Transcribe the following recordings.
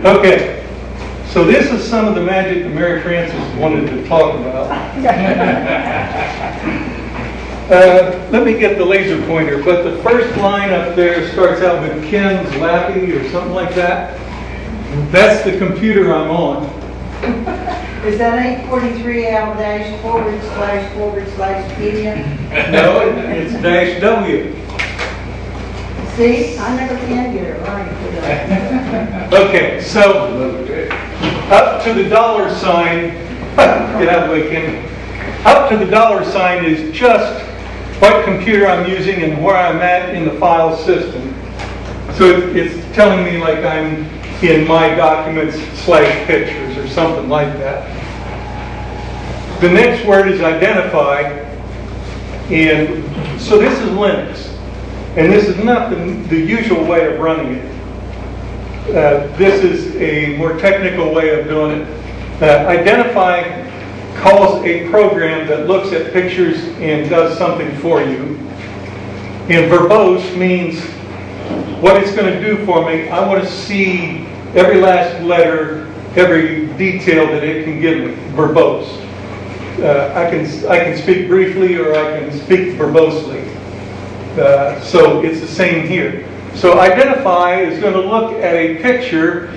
Okay, so this is some of the magic that Mary Frances wanted to talk about. Let me get the laser pointer, but the first line up there starts out with Ken's Lappy or something like that. That's the computer I'm on. Is that 843L-///Media? No, it's -W. See, I never can get it right. Okay, so up to the dollar sign, get out of the way, Ken. Up to the dollar sign is just what computer I'm using and where I'm at in the file system. So it's telling me like I'm in my documents /pictures or something like that. The next word is identify, and so this is Linux. And this is not the usual way of running it. This is a more technical way of doing it. Identify calls a program that looks at pictures and does something for you. And verbose means what it's going to do for me. I want to see every last letter, every detail that it can give me. Verbose. I can speak briefly or I can speak verbosely. So it's the same here. So identify is going to look at a picture,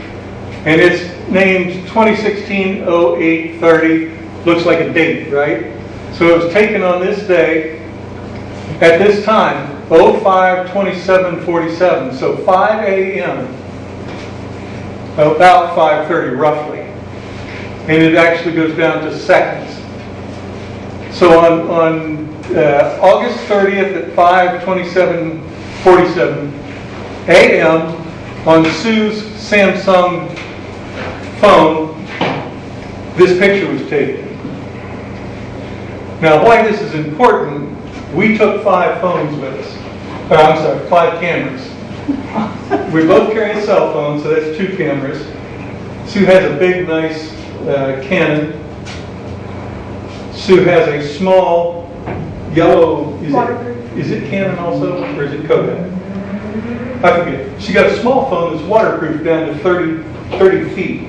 and it's named 2016-08-30. Looks like a date, right? So it was taken on this day at this time, 05/27/47. So 5 a.m. About 5:30 roughly, and it actually goes down to seconds. So on August 30th at 5:27:47 a.m. on Sue's Samsung phone, this picture was taken. Now, why this is important, we took 5 phones with us. I'm sorry, 5 cameras. We both carry a cell phone, so that's 2 cameras. Sue has a big, nice Canon. Sue has a small yellow, is it Canon also, or is it Kodak? I forget. She got a small phone that's waterproof down to 30 feet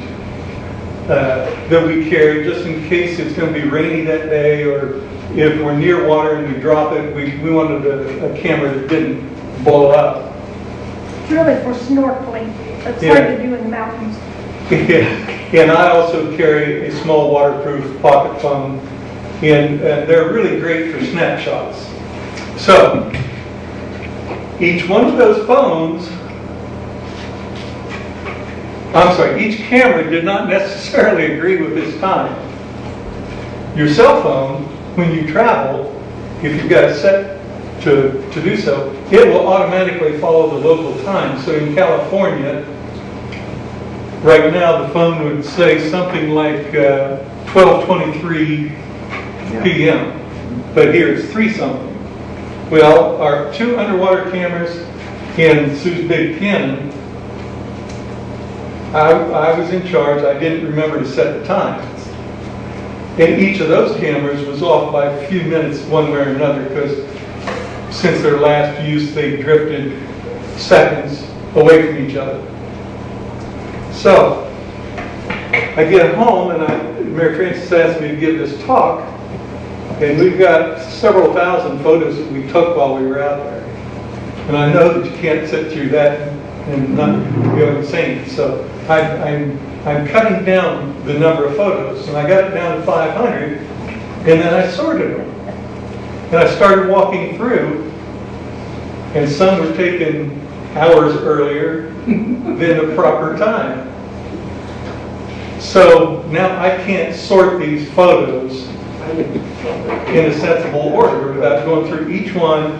that we carry just in case it's going to be rainy that day, or if we're near water and we drop it, we wanted a camera that didn't blow up. It's really for snorkeling. It's hard to do in the mountains. And I also carry a small waterproof pocket phone, and they're really great for snapshots. So, each one of those phones, each camera did not necessarily agree with this time. Your cell phone, when you travel, if you've got it set to do so, it will automatically follow the local time. So in California, right now the phone would say something like 12:23 p.m. But here it's 3 something. Well, our 2 underwater cameras and Sue's big Canon, I was in charge. I didn't remember to set the time. And each of those cameras was off by a few minutes one way or another, because since their last use they drifted seconds away from each other. So I get home and Mary Frances asked me to give this talk, and we've got several thousand photos that we took while we were out there. And I know that you can't sit through that and not go insane. So I'm cutting down the number of photos, and I got it down to 500, and then I sorted them. And I started walking through, and some were taken hours earlier than the proper time. So now I can't sort these photos in a sensible order without going through each one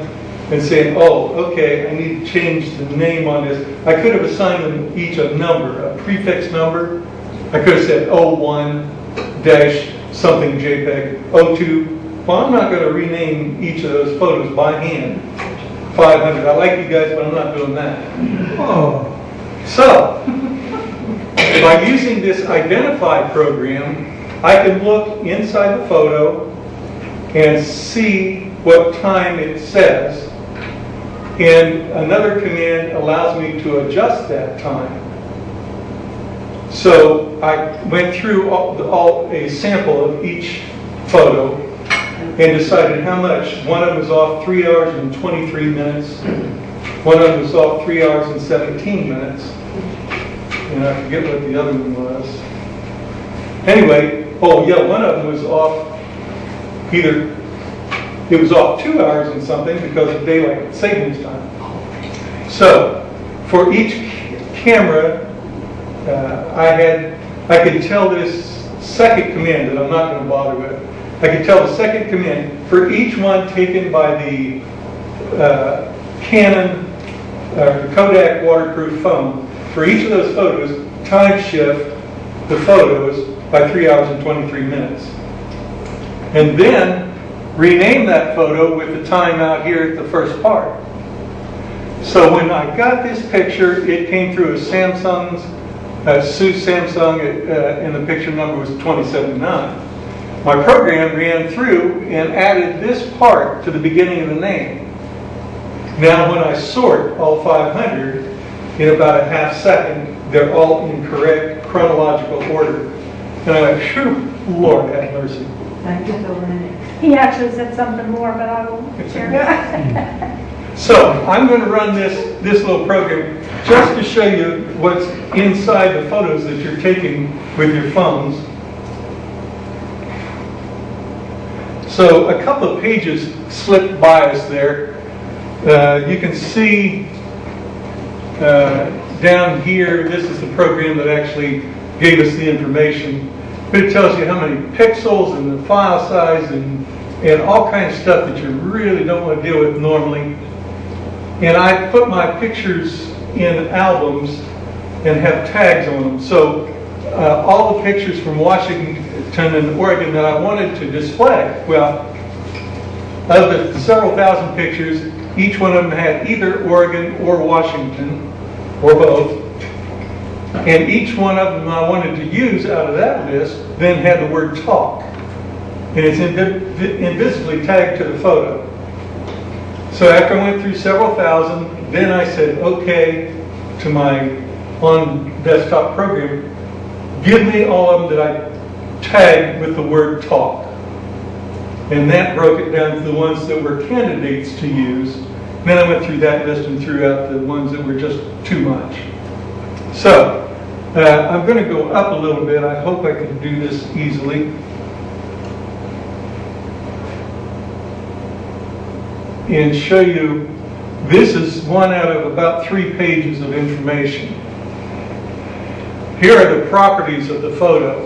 and saying, oh, okay, I need to change the name on this. I could have assigned them each a number, a prefix number. I could have said 01-something JPEG, 02. Well, I'm not going to rename each of those photos by hand. 500. I like you guys, but I'm not doing that. Oh. So, by using this identify program, I can look inside the photo and see what time it says. And another command allows me to adjust that time. So I went through a sample of each photo and decided how much. One of them was off 3 hours and 23 minutes. One of them was off 3 hours and 17 minutes. And I forget what the other one was. Anyway, oh yeah, one of them was off it was off 2 hours and something because of daylight savings time. So for each camera, I could tell this second command that I'm not going to bother with. I could tell the second command for each one taken by the Canon Kodak waterproof phone. For each of those photos, time shift the photos by 3 hours and 23 minutes. And then rename that photo with the time out here at the first part. So when I got this picture, it came through as Samsung's, SUSE Samsung, and the picture number was 2079. My program ran through and added this part to the beginning of the name. Now when I sort all 500 in about a half second, they're all in correct chronological order. And I went, phew, Lord have mercy. Thank you so much. He actually said something more, but I won't share. So I'm going to run this little program just to show you what's inside the photos that you're taking with your phones. So a couple of pages slipped by us there. You can see down here, this is the program that actually gave us the information. But it tells you how many pixels and the file size and all kinds of stuff that you really don't want to deal with normally. And I put my pictures in albums and have tags on them. So all the pictures from Washington and Oregon that I wanted to display, well, of the several thousand pictures, each one of them had either Oregon or Washington, or both. And each one of them I wanted to use out of that list then had the word talk. And it's invisibly tagged to the photo. So after I went through several thousand, then I said, okay, to my on-desktop program, give me all of them that I tagged with the word talk. And that broke it down to the ones that were candidates to use. Then I went through that list and threw out the ones that were just too much. So, I'm going to go up a little bit. I hope I can do this easily. And show you, this is one out of about 3 pages of information. Here are the properties of the photo.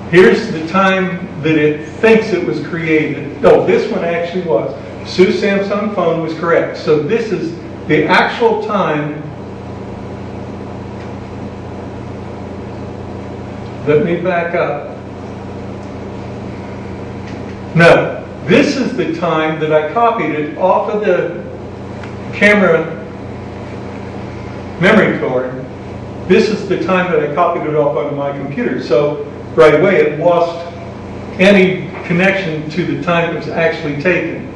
Here's the time that it thinks it was created. Oh, this one actually was. SUSE Samsung phone was correct. So this is the actual time. Let me back up. No, this is the time that I copied it off of the camera memory card. This is the time that I copied it off onto my computer. So right away it lost any connection to the time it was actually taken.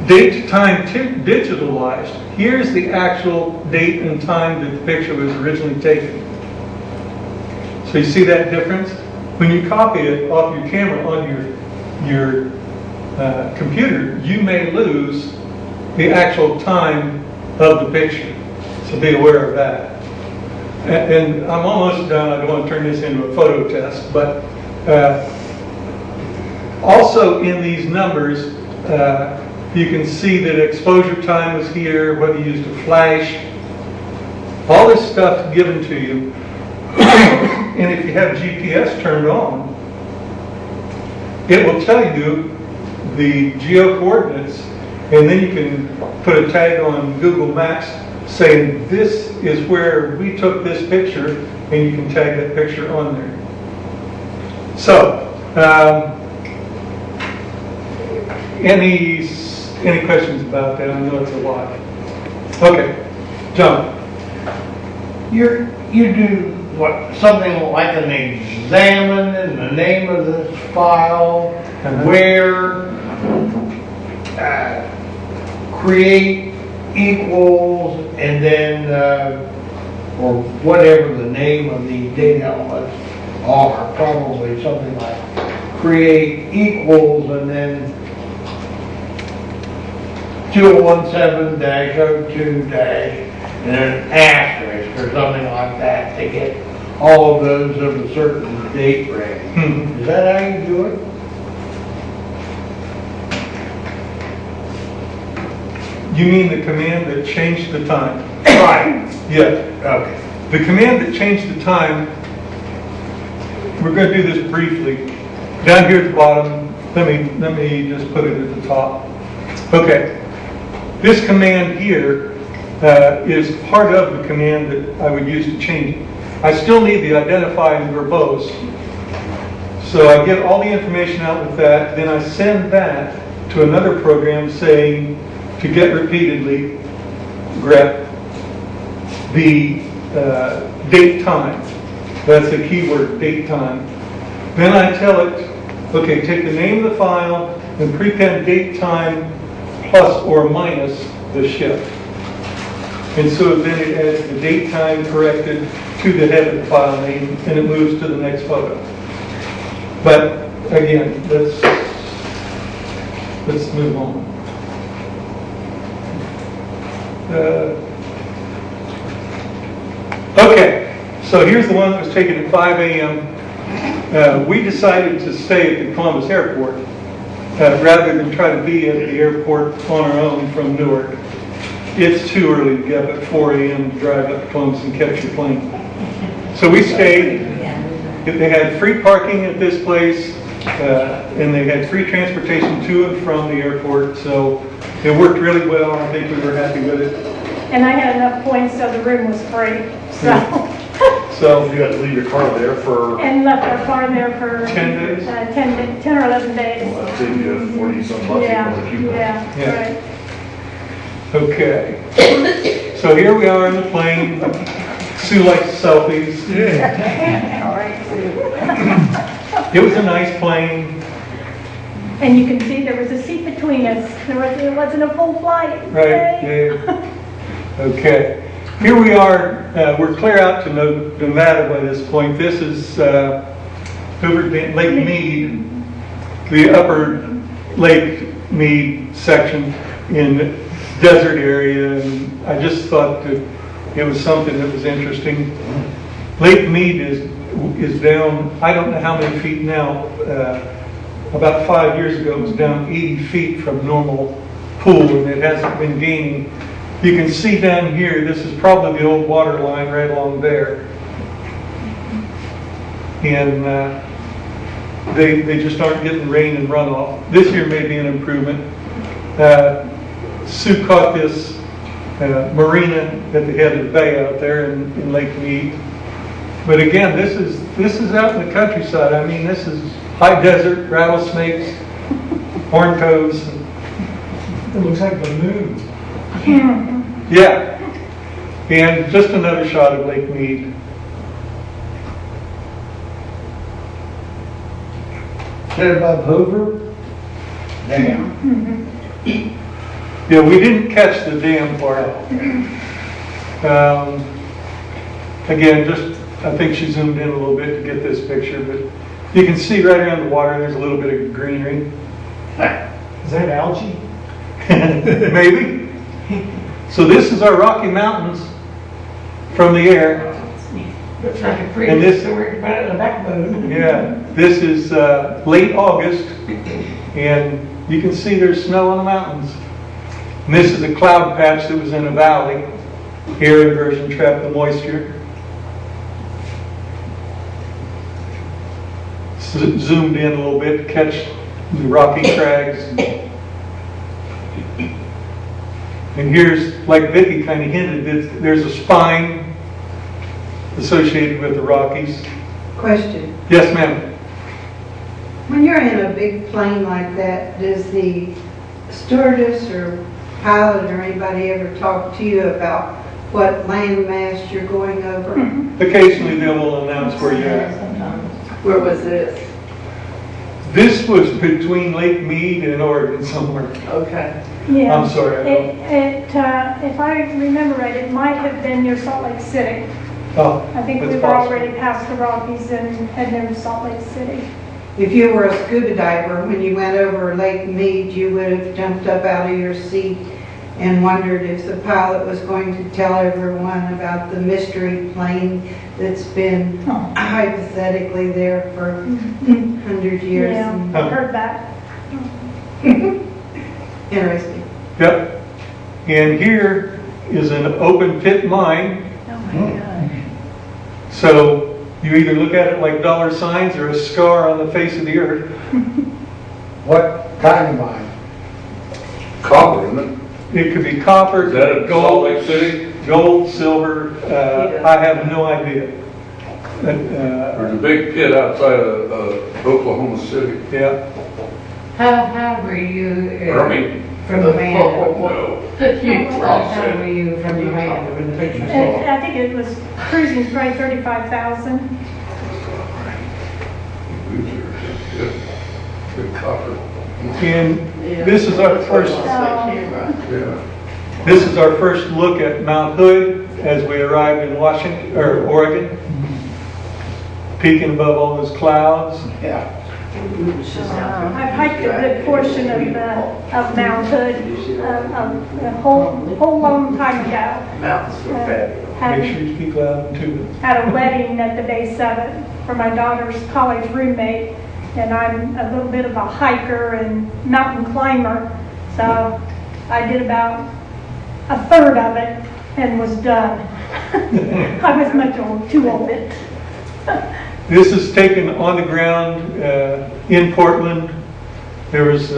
Date to time digitalized. Here's the actual date and time that the picture was originally taken. So you see that difference? When you copy it off your camera on your computer, you may lose the actual time of the picture. So be aware of that. And I'm almost done. I don't want to turn this into a photo test, but also in these numbers, you can see that exposure time was here, whether you used a flash, all this stuff given to you. And if you have GPS turned on, it will tell you the geo coordinates, and then you can put a tag on Google Maps saying this is where we took this picture, and you can tag that picture on there. So, any questions about that? I know it's a lot. Okay, John. You do what, something like an examine and the name of the file, where create equals, and then or whatever the name of the data elements are, probably something like create equals and then 2017-02- and then an asterisk or something like that to get all of those of a certain date range. Is that how you do it? You mean the command that changed the time? Right. Yeah. Okay. The command that changed the time, we're going to do this briefly. Down here at the bottom, let me just put it at the top. Okay. This command here is part of the command that I would use to change it. I still need the identify and verbose. So I get all the information out with that, then I send that to another program saying to get repeatedly grep the date time. That's a keyword, date time. Then I tell it, okay, take the name of the file and prepend date time plus or minus the shift. And so then it adds the date time corrected to the head of the file name and it moves to the next photo. But again, let's move on. Okay, so here's the one that was taken at 5 a.m. We decided to stay at the Columbus airport rather than try to be at the airport on our own from Newark. It's too early to get up at 4 a.m. to drive up to Columbus and catch your plane. So we stayed. They had free parking at this place, and they had free transportation to and from the airport. So it worked really well. I think we were happy with it. And I had enough points, so the room was free. So You got to leave your car there for, And left our car there for 10 days? 10 or 11 days. well, that saved you 40 some bucks Yeah, for the coupon. yeah, right. Okay. So here we are in the plane. Sue likes selfies. All right. It was a nice plane. And you can see there was a seat between us. It wasn't a full flight. Right, Yay. yeah. Okay. Here we are. We're clear out to Nevada by this point. This is over Lake Mead, the upper Lake Mead section in the desert area. And I just thought that it was something that was interesting. Lake Mead is down, I don't know how many feet now. About 5 years ago, it was down 80 feet from normal pool, and it hasn't been gaining. You can see down here, this is probably the old water line right along there. And they just aren't getting rain and runoff. This year may be an improvement. Sue caught this marina at the head of the bay out there in Lake Mead. But again, this is out in the countryside. I mean, this is high desert, rattlesnakes, horned toads. It looks like the moon. Yeah. And just another shot of Lake Mead. Is that above Hoover? Damn. Yeah, we didn't catch the dam part. Again, I think she zoomed in a little bit to get this picture, but you can see right around the water, there's a little bit of greenery. Is that algae? Maybe. So this is our Rocky Mountains from the air. Looks like a And pretty this- story about a backbone. Yeah, this is late August, and you can see there's snow on the mountains. And this is a cloud patch that was in a valley. Air inversion trapped the moisture. Zoomed in a little bit to catch the rocky crags. And here's, like Vicki kind of hinted, there's a spine associated with the Rockies. Question. Yes, ma'am. When you're in a big plane like that, does the stewardess or pilot or anybody ever talk to you about what landmass you're going over? Occasionally they will announce where you're at. Where was this? This was between Lake Mead and Oregon somewhere. Okay. Yeah. I'm sorry, I don't- If I remember right, it might have been near Salt Lake City. Oh, I think we that's were possible. already past the Rockies and heading over to Salt Lake City. If you were a scuba diver, when you went over Lake Mead, you would have jumped up out of your seat and wondered if the pilot was going to tell everyone about the mystery plane that's been hypothetically there for 100 years. Yeah, I've heard that. Interesting. Yep. And here is an open pit mine. Oh my God. So you either look at it like dollar signs or a scar on the face of the earth. What kind of mine? Copper, isn't it? It could be copper, Is that at Salt gold, Lake City? gold, silver. I have no idea. There's a big pit outside of Oklahoma City. Yeah. How were you I mean, from the man? no. How were you from the man when the picture saw? I think it was cruising probably 35,000. Big copper. And this is our first. Yeah. This is our first look at Mount Hood as we arrived in Washington or Oregon, peeking above all those clouds. Yeah. I've hiked a good portion of Mount Hood a whole long time ago. Mountains were Make sure you speak loud and tune. Had a wedding at the base of it for my daughter's college roommate, and I'm a little bit of a hiker and mountain climber, so I did about a third of it and was done. I was too old it. This is taken on the ground in Portland. There was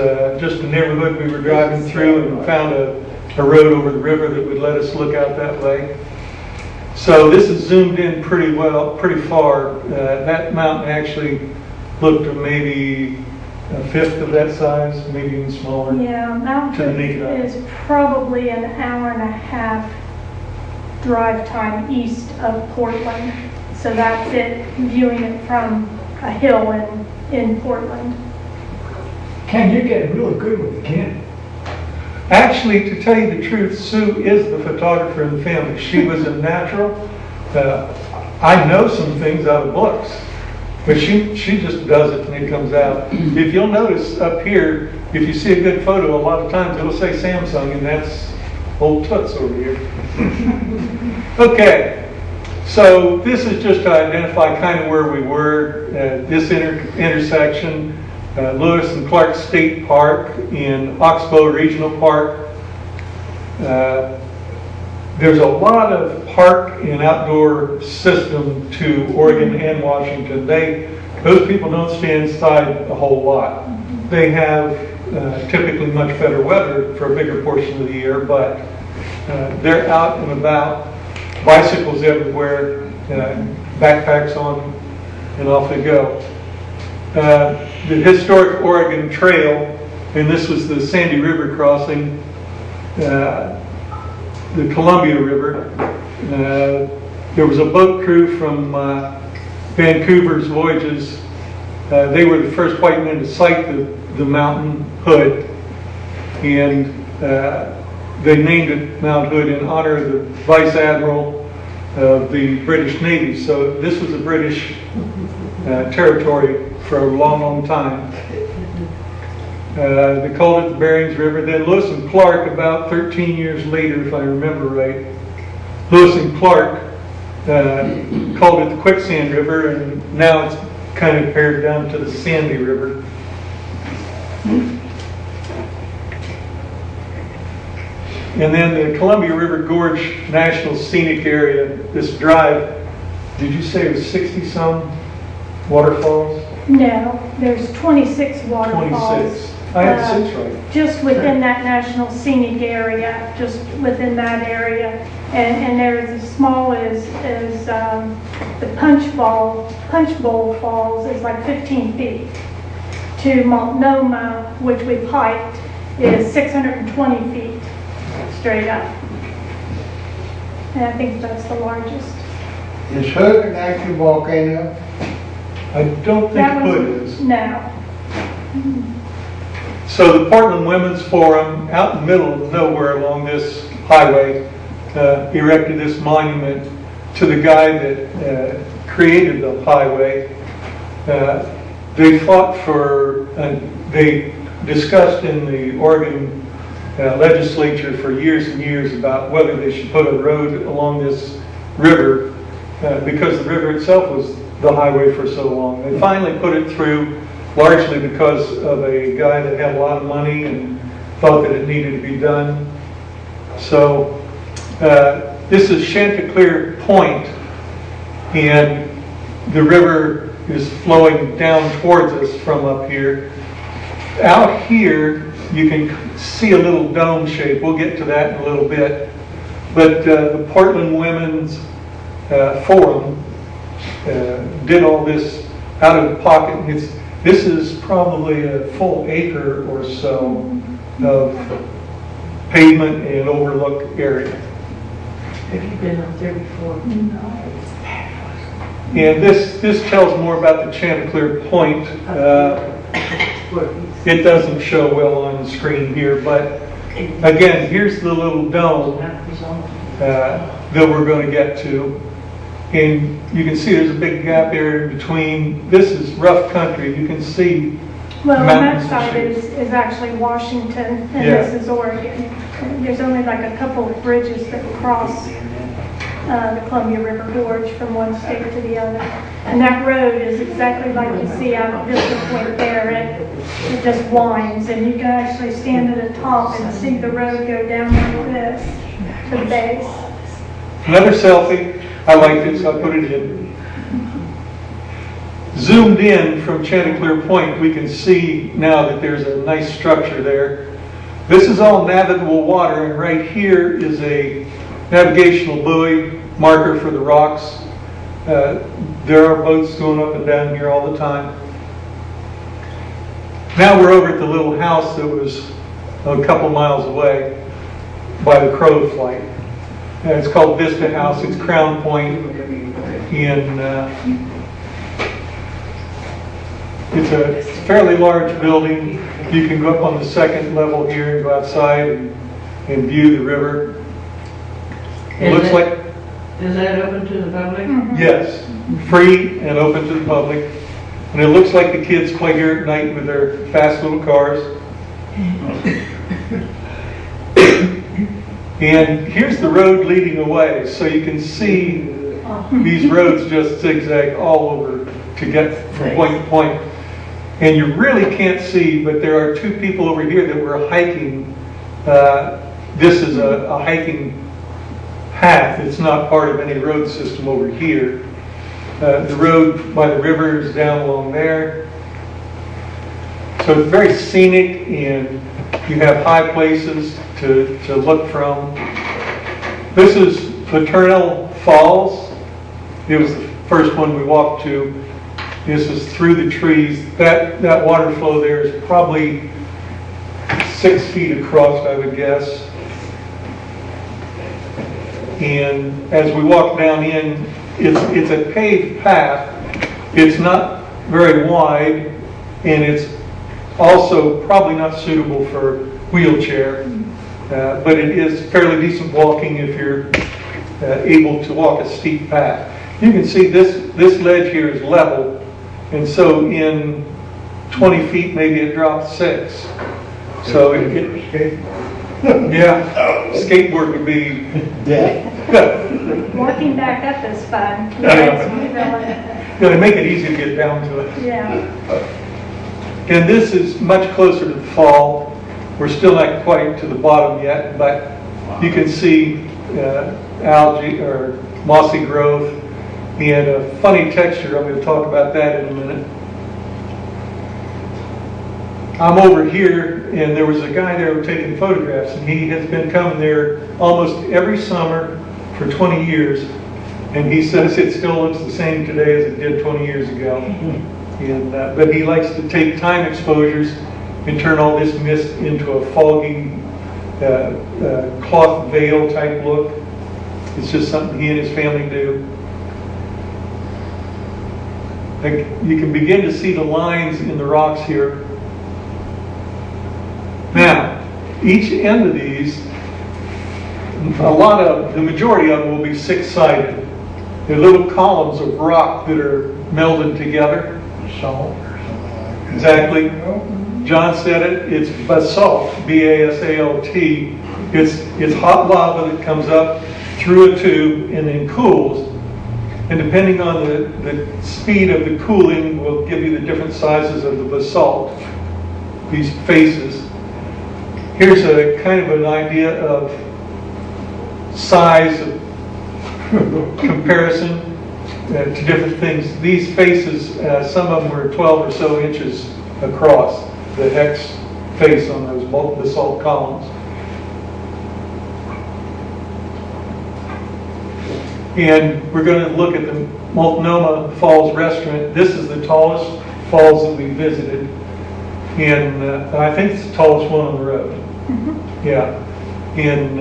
just a neighborhood we were driving through and found a road over the river that would let us look out that way. So this is zoomed in pretty well, pretty far. That mountain actually looked maybe a fifth of that size, maybe even smaller. Yeah, Mount To the Hood naked eye. is probably an hour and a half drive time east of Portland. So that's it, viewing it from a hill in Portland. Ken, you're getting really good with the Ken. Actually, to tell you the truth, Sue is the photographer in the family. She was a natural. I know some things out of books, but she just does it and it comes out. If you'll notice up here, if you see a good photo, a lot of times it'll say Samsung, and that's old Toots over here. Okay. So this is just to identify kind of where we were at this intersection, Lewis and Clark State Park in Oxbow Regional Park. There's a lot of park and outdoor system to Oregon and Washington. Those people don't stay inside a whole lot. They have typically much better weather for a bigger portion of the year, but they're out and about. Bicycles everywhere, backpacks on, and off they go. The historic Oregon Trail, and this was the Sandy River crossing, the Columbia River. There was a boat crew from Vancouver's voyages. They were the first white men to sight the mountain Hood, and they named it Mount Hood in honor of the Vice Admiral of the British Navy. So this was a British territory for a long, long time. They called it the Berings River. Then Lewis and Clark, about 13 years later, if I remember right, Lewis and Clark called it the Quicksand River, and now it's kind of pared down to the Sandy River. And then the Columbia River Gorge National Scenic Area, this drive, did you say it was 60-some waterfalls? No, there's 26 waterfalls. 26. I had 6 right. Just within that national scenic area, just within that area. And there's as small as the Punch Bowl Falls is like 15 feet. To Multnomah, which we've hiked, is 620 feet straight up. And I think that's the largest. Is Hood an active volcano? I don't think That was- Hood is. No. So the Portland Women's Forum, out in the middle of nowhere along this highway, erected this monument to the guy that created the highway. They fought for, they discussed in the Oregon legislature for years and years about whether they should put a road along this river because the river itself was the highway for so long. They finally put it through largely because of a guy that had a lot of money and thought that it needed to be done. So this is Chanticleer Point, and the river is flowing down towards us from up here. Out here, you can see a little dome shape. We'll get to that in a little bit. But the Portland Women's Forum did all this out of the pocket. This is probably a full acre or so of pavement and overlook area. Have you been up there before? No. And this tells more about the Chanticleer Point. It doesn't show well on the screen here, but again, here's the little dome that we're going to get to. And you can see there's a big gap there in between. This is rough country. You can see Well, on mountains that and side shapes. is actually Washington, and Yeah. this is Oregon. There's only like a couple of bridges that cross the Columbia River Gorge from one state to the other. And that road is exactly like you see out of Bixler Point there. It just winds, and you can actually stand at the top and see the road go down like this to the base. Another selfie. I liked it, so I put it in. Zoomed in from Chanticleer Point, we can see now that there's a nice structure there. This is all navigable water, and right here is a navigational buoy marker for the rocks. There are boats going up and down here all the time. Now we're over at the little house that was a couple miles away by the crow flight. It's called Vista House. It's Crown Point, and it's a fairly large building. You can go up on the second level here and go outside and view the river. It looks like, Is that open to the public? yes, free and open to the public. And it looks like the kids play here at night with their fast little cars. And here's the road leading away, so you can see these roads just zigzag all over to get from point to point. And you really can't see, but there are two people over here that were hiking. This is a hiking path. It's not part of any road system over here. The road by the river is down along there. So it's very scenic, and you have high places to look from. This is Maternal Falls. It was the first one we walked to. This is through the trees. That water flow there is probably 6 feet across, I would guess. And as we walk down in, it's a paved path. It's not very wide, and it's also probably not suitable for wheelchair, but it is fairly decent walking if you're able to walk a steep path. You can see this ledge here is level, and so in 20 feet maybe it drops 6. So yeah, skateboard would be Walking back up is fun. They make it easy to get down to it. Yeah. And this is much closer to the fall. We're still not quite to the bottom yet, but you can see algae or mossy growth and a funny texture. I'm going to talk about that in a minute. I'm over here, and there was a guy there taking photographs, and he has been coming there almost every summer for 20 years, and he says it still looks the same today as it did 20 years ago. And, but he likes to take time exposures and turn all this mist into a foggy cloth veil type look. It's just something he and his family do. You can begin to see the lines in the rocks here. Now, each end of these, the majority of them will be 6-sided. They're little columns of rock that are melded together. Salt or something like that. Exactly. John said it, it's basalt, B-A-S-A-L-T. It's hot lava that comes up through a tube and then cools. And depending on the speed of the cooling will give you the different sizes of the basalt, these faces. Here's a kind of an idea of size of comparison to different things. These faces, some of them were 12 or so inches across, the hex face on those basalt columns. And we're going to look at the Multnomah Falls restaurant. This is the tallest falls that we visited. And I think it's the tallest one on the road. Yeah. And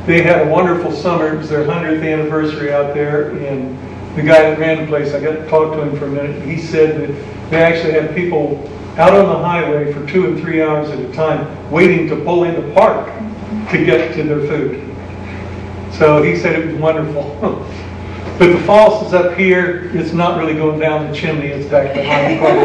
they had a wonderful summer. It was their 100th anniversary out there. And the guy that ran the place, I got to talk to him for a minute. He said that they actually had people out on the highway for 2 and 3 hours at a time waiting to pull in the park to get to their food. So he said it was wonderful. But the falls is up here. It's not really going down the chimney. It's back behind the park.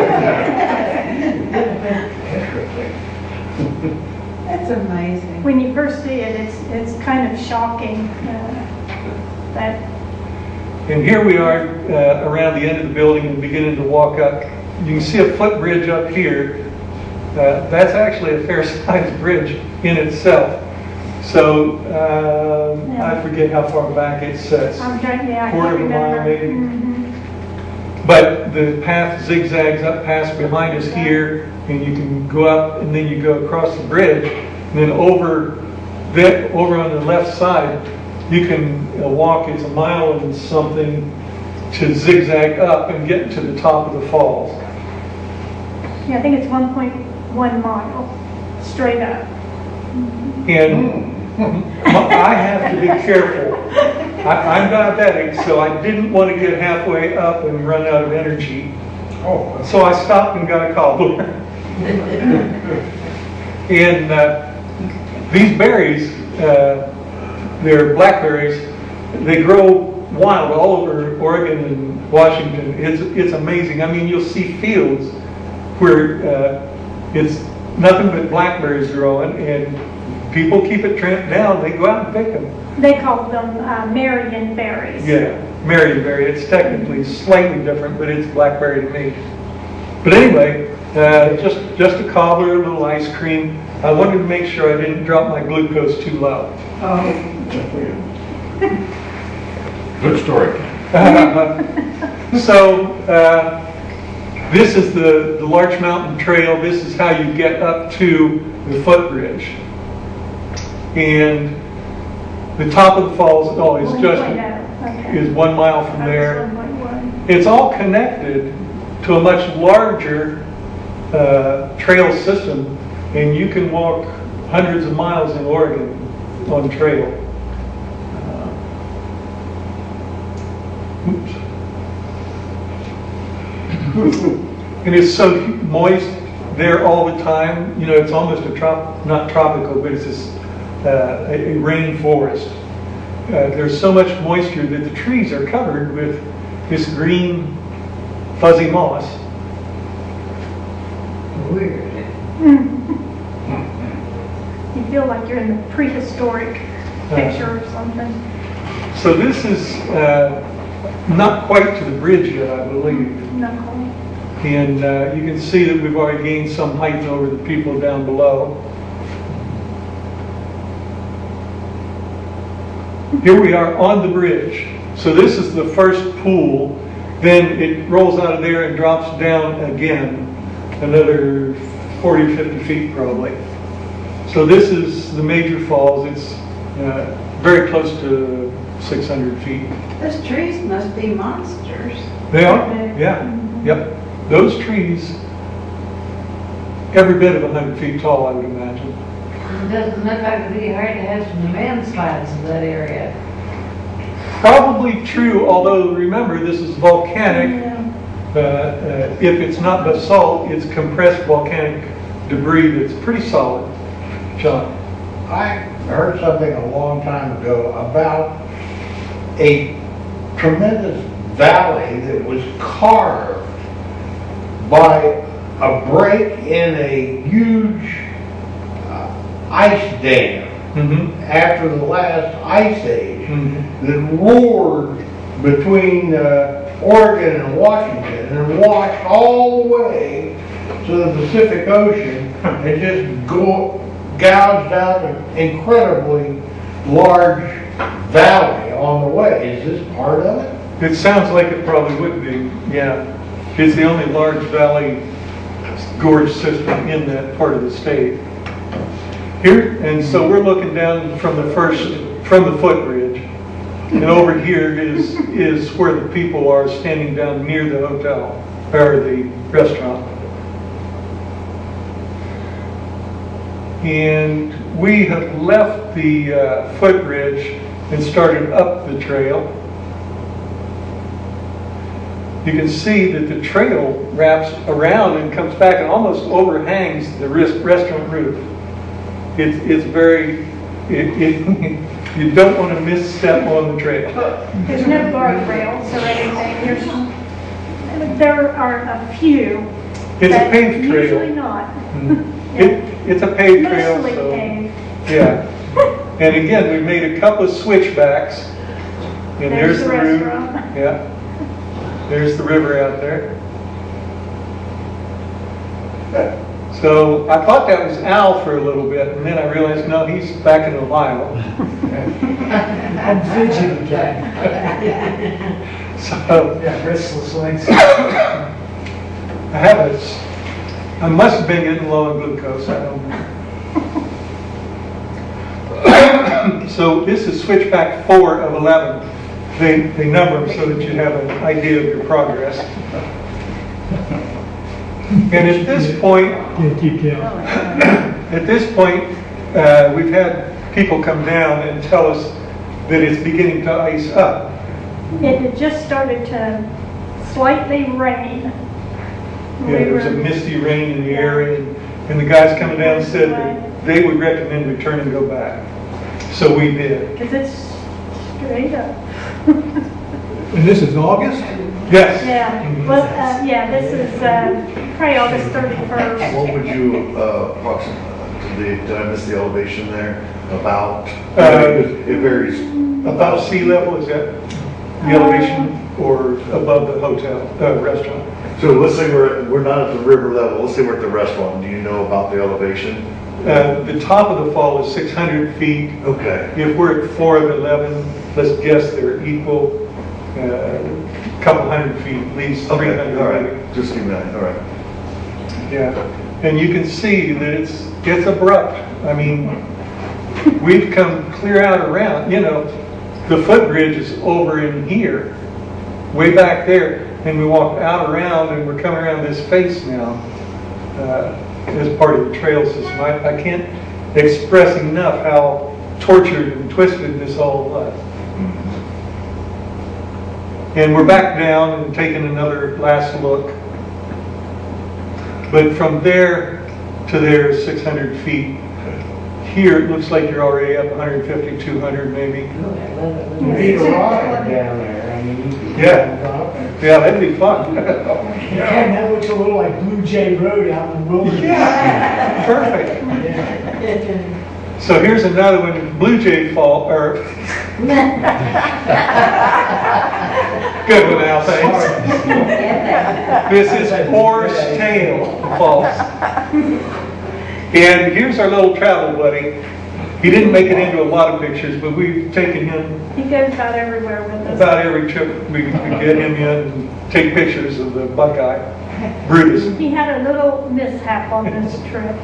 That's amazing. When you first see it, it's kind of shocking that. And here we are around the end of the building and beginning to walk up. You can see a footbridge up here. That's actually a fair-sized bridge in itself. So I forget how far back it sets. I'm trying, yeah, I Quarter can't of a mile remember. maybe. Mhm. But the path zigzags up past behind us here, and you can go up and then you go across the bridge, and then over on the left side, you can walk. It's a mile and something to zigzag up and get to the top of the falls. Yeah, I think it's 1.1 mile straight up. And I have to be careful. I'm diabetic, so I didn't want to get halfway up and run out of energy. So I stopped and got a cobbler. And these berries, they're blackberries. They grow wild all over Oregon and Washington. It's amazing. I mean, you'll see fields where it's nothing but blackberries growing, and people keep it tramped down. They go out and pick them. They call them Marion berries. Yeah, Marionberry. It's technically slightly different, but it's blackberry to me. But anyway, just a cobbler, a little ice cream. I wanted to make sure I didn't drop my glucose too low. Good story. So this is the Larch Mountain Trail. This is how you get up to the footbridge. And the top of the falls is just is 1 mile from there. 1.1. It's all connected to a much larger trail system, and you can walk hundreds of miles in Oregon on trail. And it's so moist there all the time. You know, it's almost not tropical, but it's this, a rainforest. There's so much moisture that the trees are covered with this green, fuzzy moss. Weird. You feel like you're in the prehistoric picture or something. So this is not quite to the bridge yet, I believe. No, cool. And you can see that we've already gained some height over the people down below. Here we are on the bridge. So this is the first pool. Then it rolls out of there and drops down again, another 40, 50 feet probably. So this is the major falls. It's very close to 600 feet. Those trees must be monsters. They are? Yeah. Yep. Those trees, every bit of 100 feet tall, I would imagine. It doesn't look like it'd be hard to have some landslides in that area. Probably true, although remember, this is volcanic. Yeah. If it's not basalt, it's compressed volcanic debris that's pretty solid. John? I heard something a long time ago about a tremendous valley that was carved by a break in a huge ice dam after the last ice age that roared between Oregon and Washington and washed all the way to the Pacific Ocean and just gouged out an incredibly large valley on the way. Is this part of it? It sounds like it probably would be, yeah. It's the only large valley gorge system in that part of the state. Here, and so we're looking down from the footbridge. And over here is where the people are standing down near the hotel, or the restaurant. And we have left the footbridge and started up the trail. You can see that the trail wraps around and comes back and almost overhangs the restaurant roof. It's very, you don't want to misstep on the trail. There's no guardrails or anything. There are a few. It's a paved trail. Usually not. It's a paved trail. Mostly So, paved. yeah. And again, we made a couple of switchbacks. And there's the roof. restaurant. Yeah. There's the river out there. So I thought that was Al for a little bit, and then I realized, no, he's back in Ohio. I'm fidgety cat. So Yeah, restless legs. I must have been getting low on glucose, I don't know. So this is switchback 4 of 11. They number them so that you have an idea of your progress. And at this point, Yeah, keep counting. we've had people come down and tell us that it's beginning to ice up. It had just started to slightly rain. Yeah, there was a misty rain in the area, and the guys coming down said that they would recommend we turn and go back. So we did. Because it's straight up. And this is August? Yes. Yeah, well, this is probably August 31st. What would you, approximately, did I miss the elevation there? About? It varies. About sea level, is that the elevation, or above the hotel, restaurant? So let's say we're not at the river level, let's say we're at the restaurant, do you know about the elevation? The top of the fall is 600 feet. Okay. If we're at 4 of 11, let's guess they're equal, couple hundred feet, at least 300 Okay, all feet. right, just give me that, all right. Yeah, and you can see that it's abrupt. I mean, we've come clear out around, the footbridge is over in here, way back there, and we walked out around and we're coming around this face now as part of the trail system. I can't express enough how tortured and twisted this all was. And we're back down and taking another last look. But from there to there is 600 feet. Here, it looks like you're already up 150, 200 maybe. You need a ride down there. I mean, you could Yeah. go up there. Yeah, that'd be fun. And that looks a little like Blue Jay Road out in the wilderness. Yeah, perfect. So here's another one, Blue Jay Fall, or good one, Al, thanks. This is Horse Tail Falls. And here's our little travel buddy. He didn't make it into a lot of pictures, but we've taken him He goes out everywhere with us. about every trip we get him in and take pictures of the Buckeye, Brutus. He had a little mishap on this trip.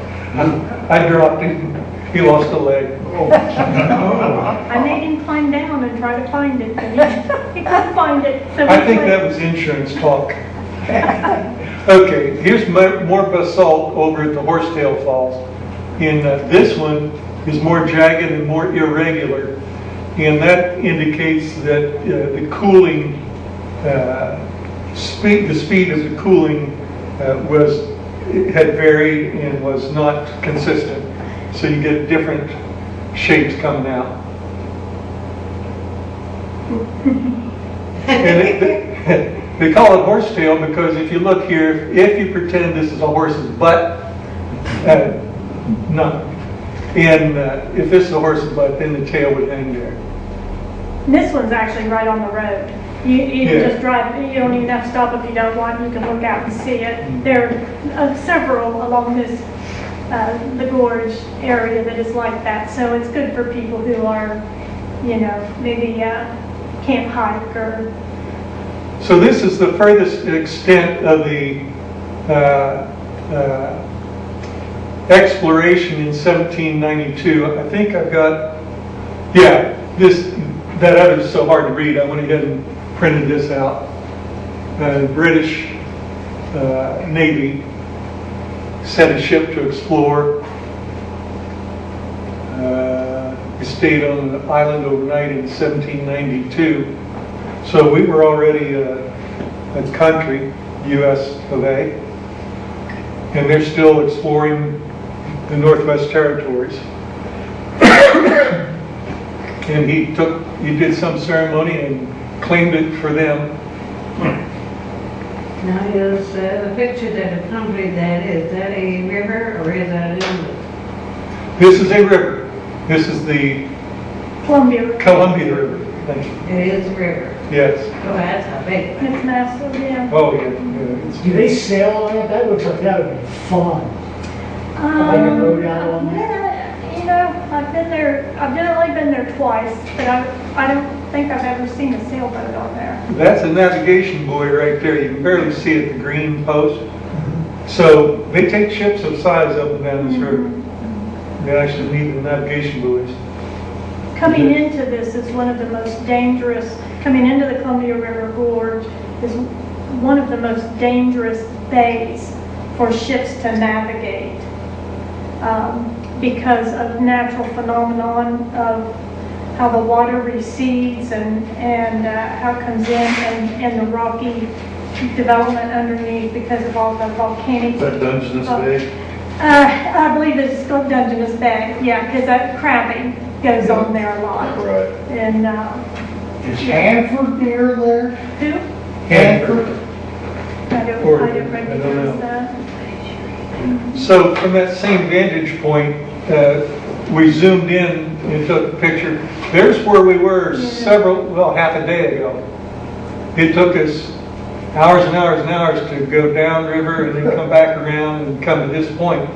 I dropped him. He lost a leg. I made him climb down and try to find it, but he couldn't find it. So I think that was insurance talk. Okay, here's more basalt over at the Horsetail Falls. And this one is more jagged and more irregular. And that indicates that the cooling, the speed of the cooling had varied and was not consistent. So you get different shapes coming out. And they call it horsetail because if you look here, if you pretend this is a horse's butt, no. And if this is a horse's butt, then the tail would hang there. This one's actually right on the road. You can just drive, you don't even have to stop if you don't want, you can look out and see it. There are several along this, the gorge area that is like that. So it's good for people who are, you know, maybe can't hike or. So this is the furthest extent of the exploration in 1792. I think I've got, yeah, that other's so hard to read. I went ahead and printed this out. The British Navy sent a ship to explore. We stayed on the island overnight in 1792. So we were already a country, U.S. of A. And they're still exploring the Northwest Territories. And he did some ceremony and claimed it for them. Now, is the picture that accompanied that, is that a river or is that an inlet? This is a river. This is the Columbia River. Thank you. It is a river. Yes. Oh, that's a big one. It's massive, yeah. Oh, yeah. Do they sail on it? That looks like that would be fun. Like a boat out on there. You know, I've been there, I've only been there twice, but I don't think I've ever seen a sailboat on there. That's a navigation buoy right there. You can barely see it, the green post. So they take ships of size up and down this river. They actually need the navigation buoys. Coming into this is one of the most dangerous, coming into the Columbia River Gorge is one of the most dangerous bays for ships to navigate because of natural phenomenon of how the water recedes and how it comes in and the rocky development underneath because of all the volcanic. Is that Dungeness Bay? I believe it's called Dungeness Bay, yeah, because that crabbing goes on there a lot. Right. And Is Hanford near there? who? Hanford? I don't I don't recognize know. that. So from that same vantage point, we zoomed in and took a picture. There's where we were half a day ago. It took us hours and hours and hours to go downriver and then come back around and come to this point.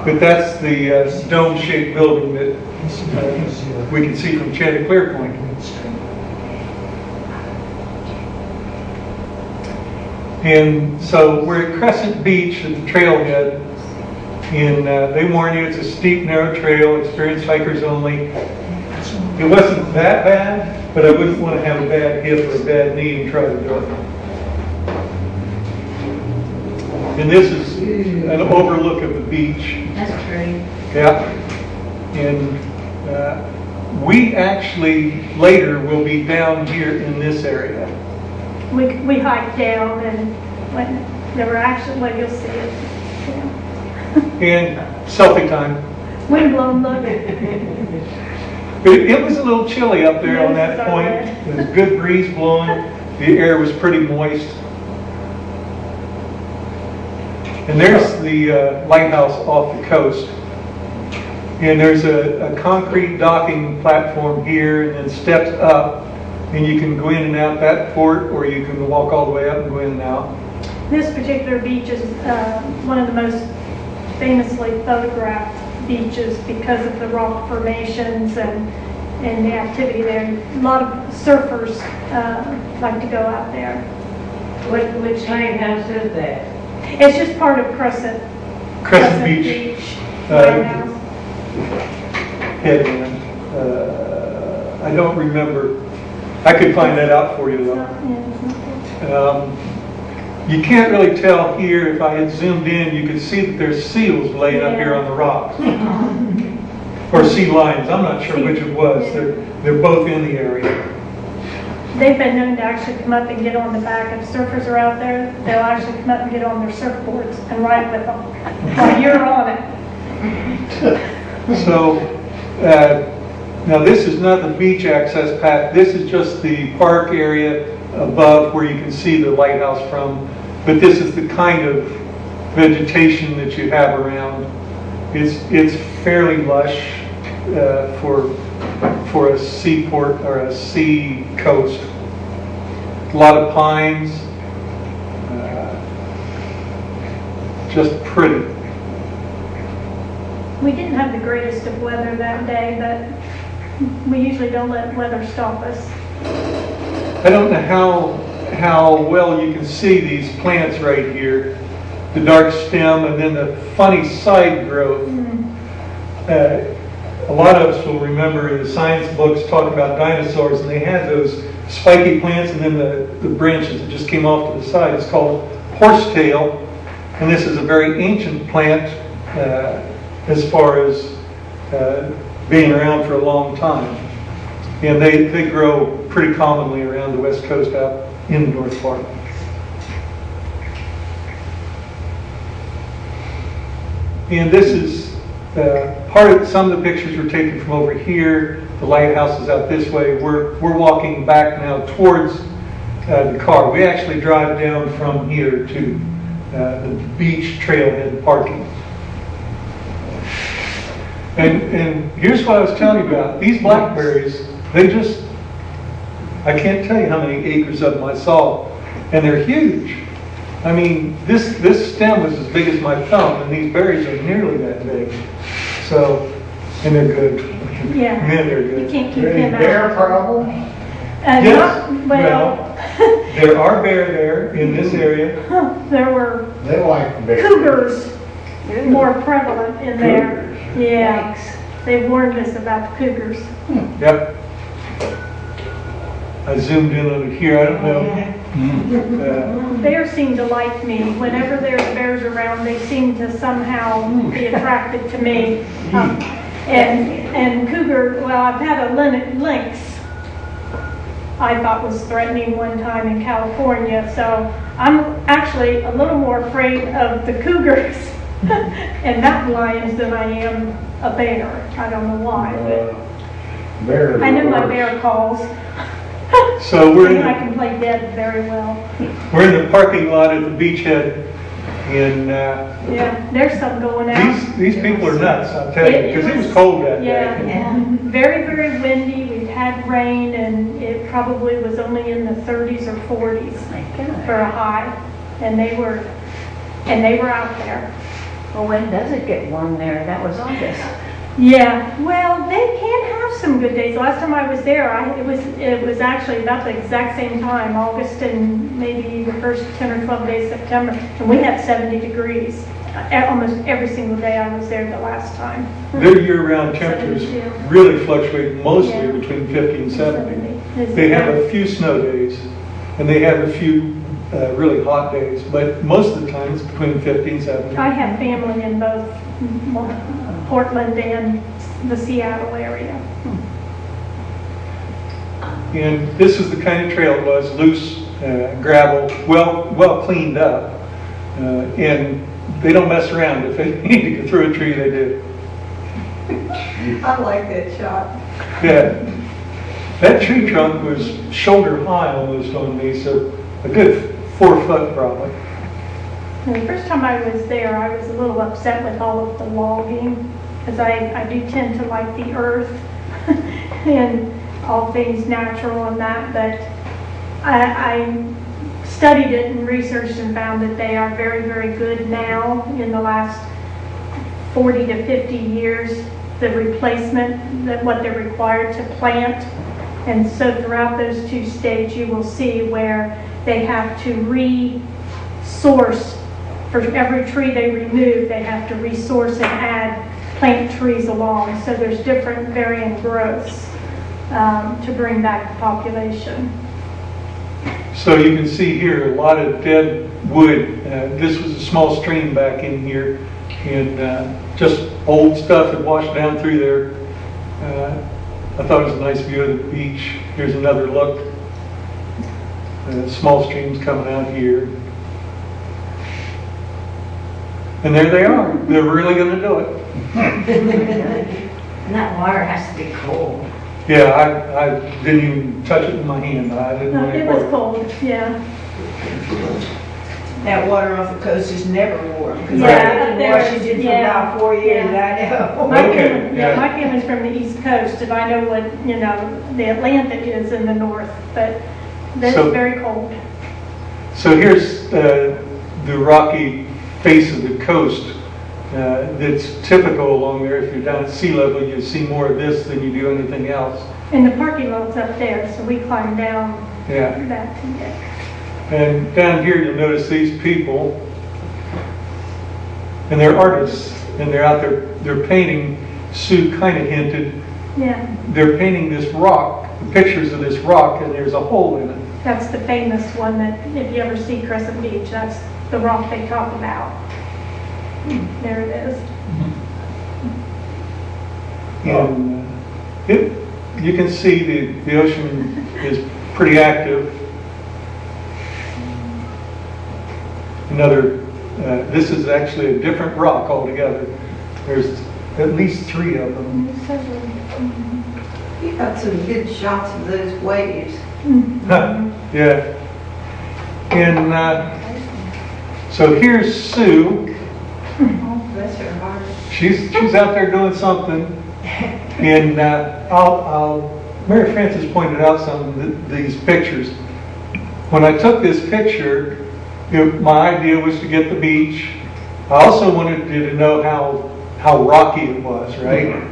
But that's the dome-shaped building that we can see from Chanticleer Point. And so we're at Crescent Beach at the trailhead, and they warn you it's a steep, narrow trail, experienced hikers only. It wasn't that bad, but I wouldn't want to have a bad hip or a bad knee and try to do it. And this is an overlook of the beach. That's pretty. Yeah. And we actually later will be down here in this area. We hiked down and went, there were actually, well, you'll see it. Yeah. And selfie time. Wind blown look. But it was a little chilly up there on that point. There was a good breeze blowing. The air was pretty moist. And there's the lighthouse off the coast. And there's a concrete docking platform here and then steps up. And you can go in and out that port, or you can walk all the way up and go in and out. This particular beach is one of the most famously photographed beaches because of the rock formations and the activity there. A lot of surfers like to go out there. Which lighthouse is that? It's just part of Crescent Beach. Lighthouse. Headland. I don't remember. I could find that out for you though. You can't really tell here. If I had zoomed in, you could see that there's seals laying up here on the rocks. Or sea lions, I'm not sure which it was. They're both in the area. They've been known to actually come up and get on the back. If surfers are out there, they'll actually come up and get on their surfboards and ride with them while you're on it. So Now, this is not the beach access path. This is just the park area above where you can see the lighthouse from. But this is the kind of vegetation that you have around. It's fairly lush for a seaport or a sea coast. A lot of pines. Just pretty. We didn't have the greatest of weather that day, but we usually don't let weather stop us. I don't know how well you can see these plants right here. The dark stem and then the funny side growth. A lot of us will remember the science books talk about dinosaurs, and they had those spiky plants and then the branches that just came off to the side. It's called horsetail, and this is a very ancient plant as far as being around for a long time. And they grow pretty commonly around the west coast out in the North Park. And this is some of the pictures were taken from over here. The lighthouse is out this way. We're walking back now towards the car. We actually drive down from here to the beach trailhead parking. And here's what I was telling you about. These blackberries, I can't tell you how many acres of them I saw. And they're huge. I mean, this stem was as big as my thumb, and these berries are nearly that big. So, and they're good. Yeah. Man, they're good. You can't keep Any them bear out. problem? Yes. Well, There are bear there in this area. there were They like bears. cougars more prevalent in there. Cougars. Yeah. They warned us about the cougars. Yep. I zoomed in on it here. I don't know. Bears seem to like me. Whenever there's bears around, they seem to somehow be attracted to me. And cougar, well, I've had a lynx I thought was threatening one time in California. So I'm actually a little more afraid of the cougars and mountain lions than I am a bear. I don't know why, but Bears I know are my worse. bear calls. So we're in And I the, can play dead very well. we're in the parking lot at the beachhead, and Yeah, there's some going out. these people are nuts. I'll tell you, because it was cold that day. Yeah, very, very windy. We've had rain, and it probably was only in the 30s or 40s for a high, and they were out there. Well, when does it get warm there? That was August. Yeah, well, they can have some good days. Last time I was there, it was actually about the exact same time, August and maybe the first 10 or 12 days of September, and we had 70 degrees almost every single day I was there the last time. Their year-round temperatures really fluctuate mostly between 50 and 70. They have a few snow days, and they have a few really hot days, but most of the time it's between 50 and 70. I have family in both Portland and the Seattle area. And this is the kind of trail it was, loose gravel, well cleaned up, and they don't mess around. If they need to get through a tree, they do. I like that shot. Yeah, that tree trunk was shoulder high almost on me, so a good 4 foot probably. And the first time I was there, I was a little upset with all of the logging, because I do tend to like the earth and all things natural and that, but I studied it and researched and found that they are very, very good now. In the last 40 to 50 years, the replacement, what they're required to plant. And so throughout those two states, you will see where they have to resource. For every tree they remove, they have to resource and add plant trees along. So there's different varying growths to bring back the population. So you can see here a lot of dead wood. This was a small stream back in here, and just old stuff that washed down through there. I thought it was a nice view of the beach. Here's another look. Small streams coming out here. And there they are. They're really going to do it. And that water has to be cold. Yeah, I didn't even touch it with my hand. I didn't No, want it to was work. cold, yeah. That water off the coast is never warm. Because Yeah, I up lived in there it's- Washington for yeah, about 4 years, yeah. I know. My Okay, family, yeah. my family's from the East Coast, and I know what, the Atlantic is in the north, but that's So- very cold. So here's the rocky face of the coast that's typical along there. If you're down at sea level, you see more of this than you do anything else. And the parking lot's up there, so we climb down Yeah. that to get. And down here, you'll notice these people, and they're artists, and they're out there, they're painting. Sue kind of hinted, Yeah, they're painting this rock, pictures of this rock, and there's a hole in it. that's the famous one that if you ever see Crescent Beach, that's the rock they talk about. There it is. And you can see the ocean is pretty active. This is actually a different rock altogether. There's at least 3 of them. You got some good shots of those waves. Yeah. And so here's Sue. Oh, bless her heart. She's out there doing something. And Mary Frances pointed out some of these pictures. When I took this picture, my idea was to get the beach. I also wanted you to know how rocky it was, right?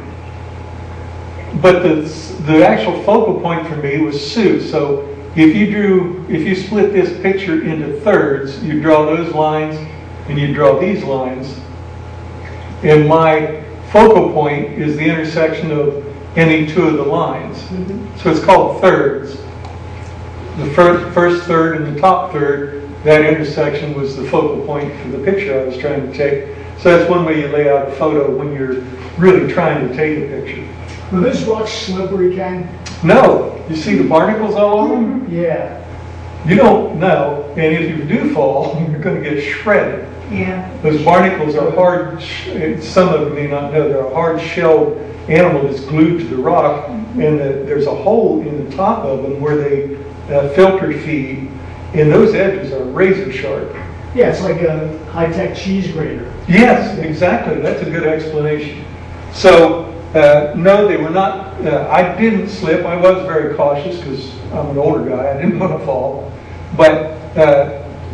But the actual focal point for me was Sue. So if you split this picture into thirds, you draw those lines and you draw these lines. And my focal point is the intersection of any 2 of the lines. So it's called thirds. The first third and the top third, that intersection was the focal point for the picture I was trying to take. So that's one way you lay out a photo when you're really trying to take a picture. Were those rocks slippery, Ken? No, you see the barnacles all over them? Yeah. You don't know, and if you do fall, you're going to get shredded. Yeah. Those barnacles are hard, some of you may not know, they're a hard-shelled animal that's glued to the rock, and there's a hole in the top of them where they filter feed, and those edges are razor sharp. Yeah, it's like a high-tech cheese grater. Yes, exactly. That's a good explanation. So, no, they were not, I didn't slip. I was very cautious because I'm an older guy. I didn't want to fall. But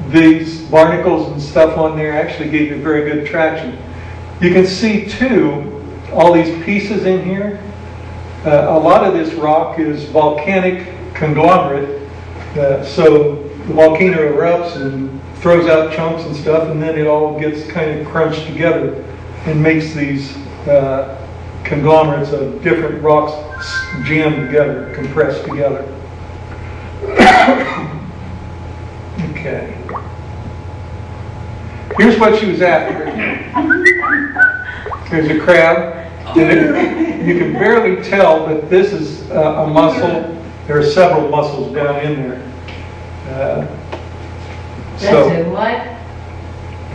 these barnacles and stuff on there actually gave you very good traction. You can see, too, all these pieces in here. A lot of this rock is volcanic conglomerate. So the volcano erupts and throws out chunks and stuff, and then it all gets kind of crunched together and makes these conglomerates of different rocks jammed together, compressed together. Okay. Here's what she was after. There's a crab. You can barely tell, but this is a mussel. There are several mussels down in there. That's a what?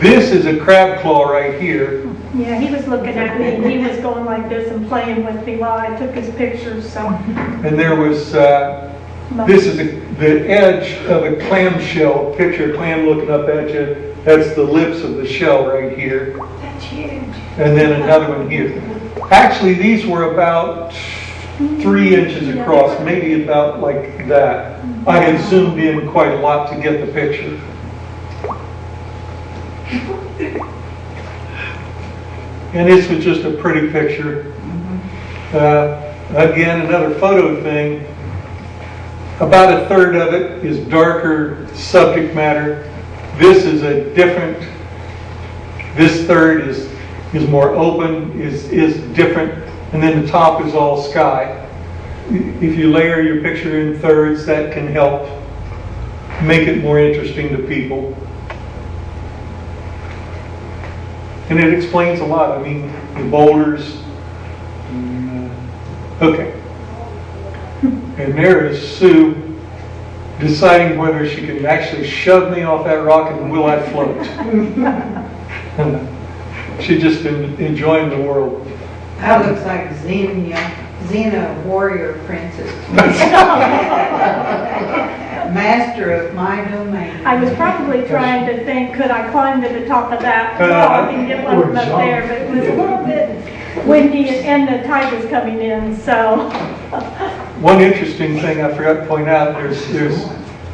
This is a crab claw right here. Yeah, he was looking at me, and he was going like this and playing with me while I took his pictures, so. And there was, this is the edge of a clam shell. Picture a clam looking up at you. That's the lips of the shell right here. That's huge. And then another one here. Actually, these were about 3 inches across, maybe about like that. I had zoomed in quite a lot to get the picture. And this was just a pretty picture. Again, another photo thing. About a third of it is darker subject matter. This is a different, this third is more open, is different, and then the top is all sky. If you layer your picture in thirds, that can help make it more interesting to people. And it explains a lot. I mean, the boulders. Okay. And there is Sue deciding whether she can actually shove me off that rock and will I float. She's just been enjoying the world. That looks like Xenia. Xena, warrior princess. Master of my domain. I was probably trying to think, could I climb to the top of that rock and get one from up there, but it was a little bit windy and the tide was coming in, so. One interesting thing I forgot to point out, there's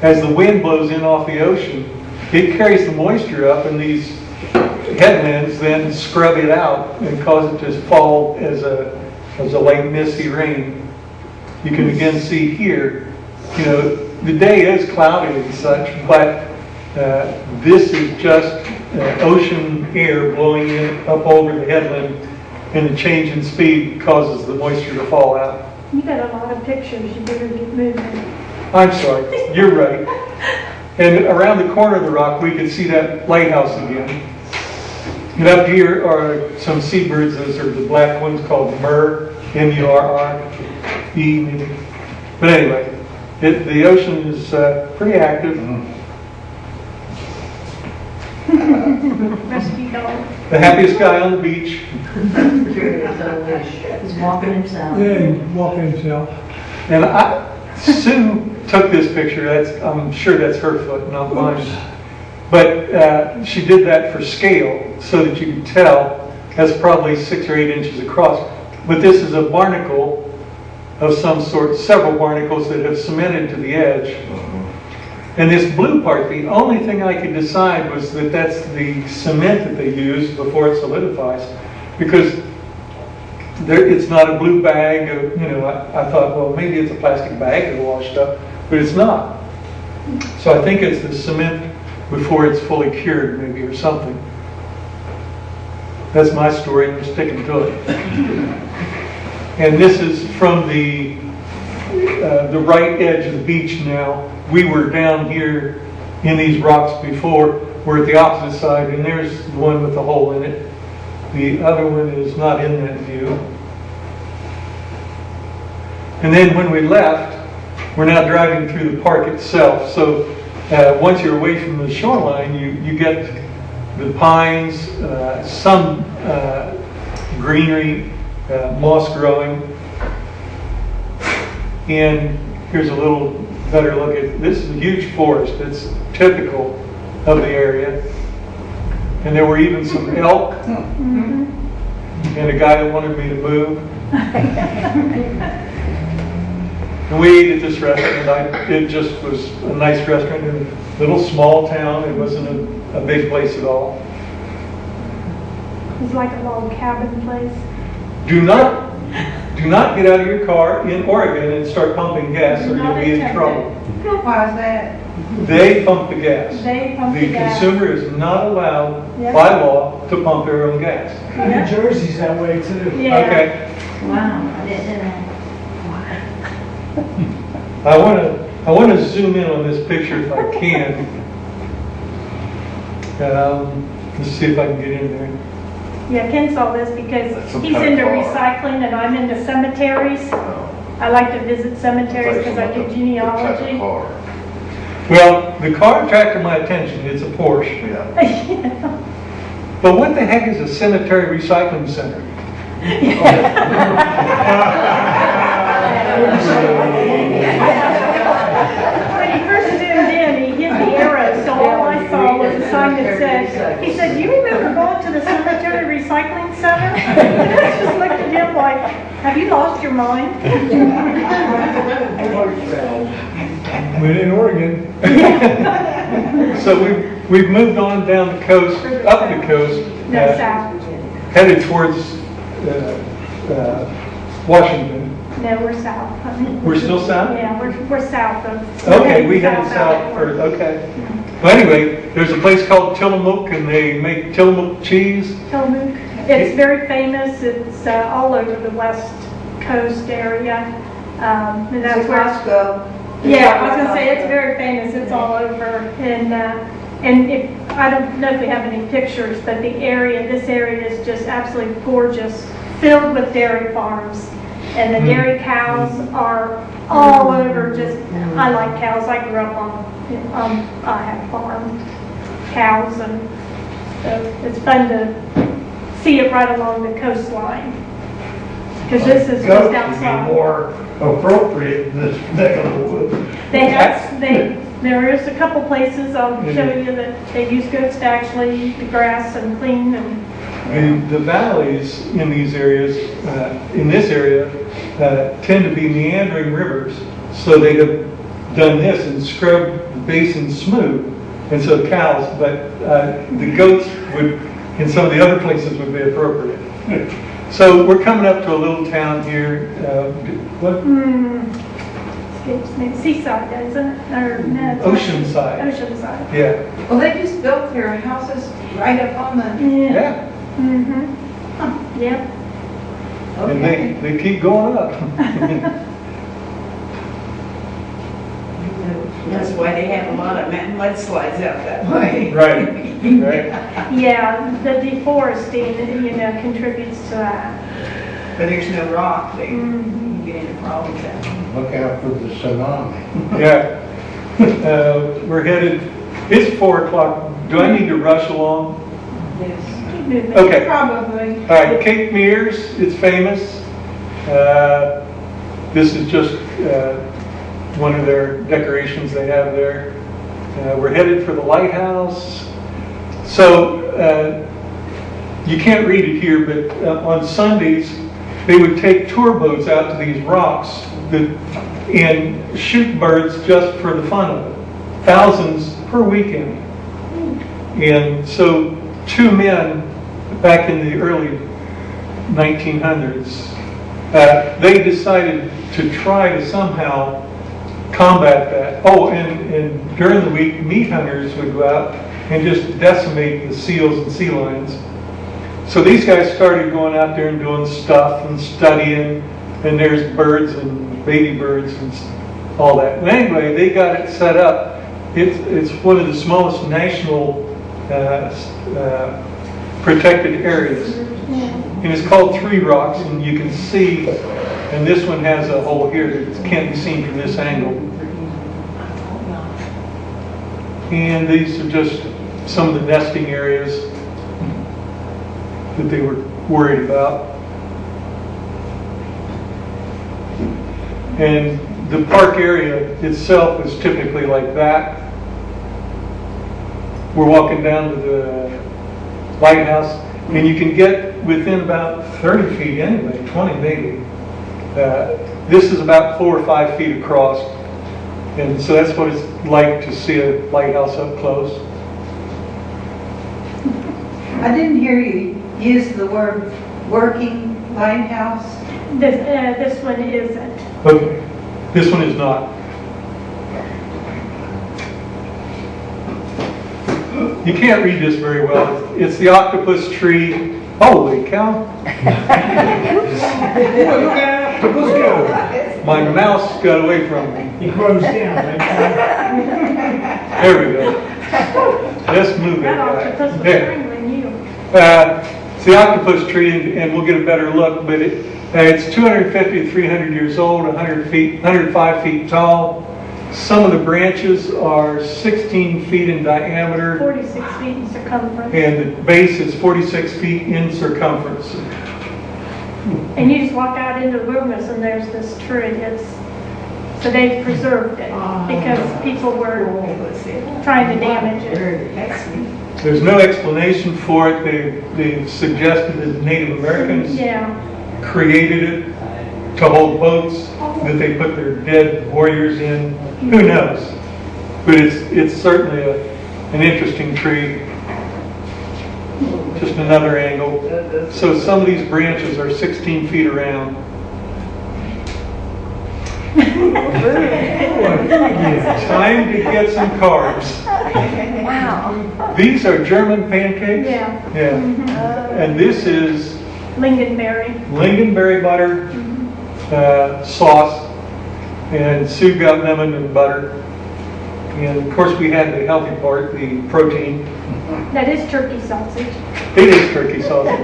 as the wind blows in off the ocean, it carries the moisture up, and these headlands then scrub it out and cause it to fall as a light misty rain. You can again see here, you know, the day is cloudy and such, but this is just ocean air blowing in up over the headland, and the change in speed causes the moisture to fall out. You got a lot of pictures, you better get moving. I'm sorry, you're right. And around the corner of the rock, we can see that lighthouse again. And up here are some seabirds. Those are the black ones called murre, M-U-R-R-E maybe. But anyway, the ocean is pretty active. Rescue dog. The happiest guy on the beach. He's walking himself. Yeah, he's walking himself. And Sue took this picture. I'm sure that's her foot, not mine. But she did that for scale, so that you can tell that's probably 6 or 8 inches across. But this is a barnacle of some sort, several barnacles that have cemented to the edge. And this blue part, the only thing I could decide was that that's the cement that they use before it solidifies, because it's not a blue bag. I thought, well, maybe it's a plastic bag that washed up, but it's not. So I think it's the cement before it's fully cured, maybe, or something. That's my story, and I'm sticking to it. And this is from the right edge of the beach now. We were down here in these rocks before. We're at the opposite side, and there's the one with the hole in it. The other one is not in that view. And then when we left, we're now driving through the park itself. So once you're away from the shoreline, you get the pines, some greenery, moss growing. And here's a little better look at, this is a huge forest. It's typical of the area. And there were even some elk, and a guy that wanted me to move. And we ate at this restaurant. It just was a nice restaurant in a little small town. It wasn't a big place at all. It's like a log cabin place. Do not get out of your car in Oregon and start pumping gas, or you'll be in trouble. Why is that? They pump the gas. They pump the gas. Consumer is not allowed Yep. by law to pump their own gas. New Jersey's that way too. Yeah. Okay. Wow, I didn't know. I want to zoom in on this picture if I can. Let's see if I can get in there. Yeah, Ken saw this because Some he's kind of into car. recycling and I'm into cemeteries. I like to visit cemeteries because I do Type of genealogy. car. Well, the car attracted my attention. It's a Porsche. Yeah. But what the heck is a cemetery recycling center? When he first zoomed in, he hit the arrow, so all I saw was a sign that said, he said, "Do you remember going to the cemetery recycling center?" And I just looked at him like, "Have you lost your mind?" We're in Oregon. So we've moved on down the coast, up the coast, No, south. headed towards Washington. No, we're south. We're still south? Yeah, we're south of. Okay, we headed south first, okay. Well, anyway, there's a place called Tillamook, and they make Tillamook cheese. Tillamook. It's very famous. It's all over the west coast area. And that's where. Yeah, I was gonna say, it's very famous. It's all over. And if, I don't know if we have any pictures, but this area is just absolutely gorgeous, filled with dairy farms. And the dairy cows are all over. I like cows. I grew up I have farmed cows, and so it's fun to see it right along the coastline. Because this is Goats just would be outside. more appropriate in this neck of the woods. There is a couple places I'll show you that they use goats to actually eat the grass and clean and. The valleys in these areas, in this area, tend to be meandering rivers. So they have done this and scrubbed the basin smooth. And so cows, but the goats would, in some of the other places, would be appropriate. So we're coming up to a little town here. What? Escapes me. Seaside, isn't it? Or no, Oceanside. Oceanside. Yeah. Well, they just built their houses right up on the, Yeah. Yeah. Mm-hmm. Yep. And okay. they keep going up. That's why they have a lot of mudslides out that way. Right. Right. Yeah, the deforesting, contributes to that. But there's no rock there. Mhm. You get into problems out there. Look out for the tsunami. Yeah. We're headed, it's 4 o'clock. Do I need to rush along? Yes. Keep moving. Okay. Probably. All right, Cape Mears, it's famous. This is just one of their decorations they have there. We're headed for the lighthouse. So you can't read it here, but on Sundays they would take tour boats out to these rocks and shoot birds just for the fun of it. Thousands per weekend. And so 2 men back in the early 1900s, they decided to try to somehow combat that. Oh, and during the week, meat hunters would go out and just decimate the seals and sea lions. So these guys started going out there and doing stuff and studying, and there's birds and baby birds and all that. And anyway, they got it set up. It's one of the smallest national protected areas. And it's called Three Rocks, and you can see, and this one has a hole here that can't be seen from this angle. And these are just some of the nesting areas that they were worried about. And the park area itself is typically like that. We're walking down to the lighthouse, and you can get within about 30 feet anyway, 20 maybe. This is about 4 or 5 feet across, and so that's what it's like to see a lighthouse up close. I didn't hear you use the word working lighthouse. This one isn't. Okay, this one is not. You can't read this very well. It's the octopus tree. Holy cow. Let's go. My mouse got away from me. He grows down. There we go. Let's move it. That octopus was There. strangling you. It's the octopus tree, and we'll get a better look, but it's 250 to 300 years old, 105 feet tall. Some of the branches are 16 feet in diameter, 46 feet in circumference. and the base is 46 feet in circumference. And you just walk out into the wilderness and there's this tree. So they've preserved it because people were trying to damage it. There's no explanation for it. They suggested that Native Americans Yeah. created it to hold boats that they put their dead warriors in. Who knows? But it's certainly an interesting tree. Just another angle. So some of these branches are 16 feet around. Time to get some carbs. Wow. These are German pancakes. Yeah. Yeah. And this is Lingonberry. lingonberry butter sauce, and Sue got lemon and butter. And of course we had the healthy part, the protein. That is turkey sausage. It is turkey sausage.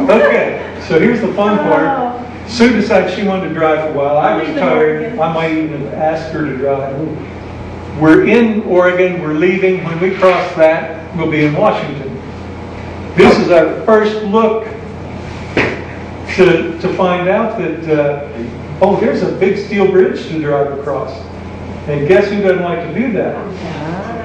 Okay, so here's the fun part. Oh. Sue decided she wanted to drive for a while. I was Leave in tired. Oregon. I might even have asked her to drive. We're in Oregon. We're leaving. When we cross that, we'll be in Washington. This is our first look to find out that, oh, here's a big steel bridge to drive across. And guess who doesn't like to do that?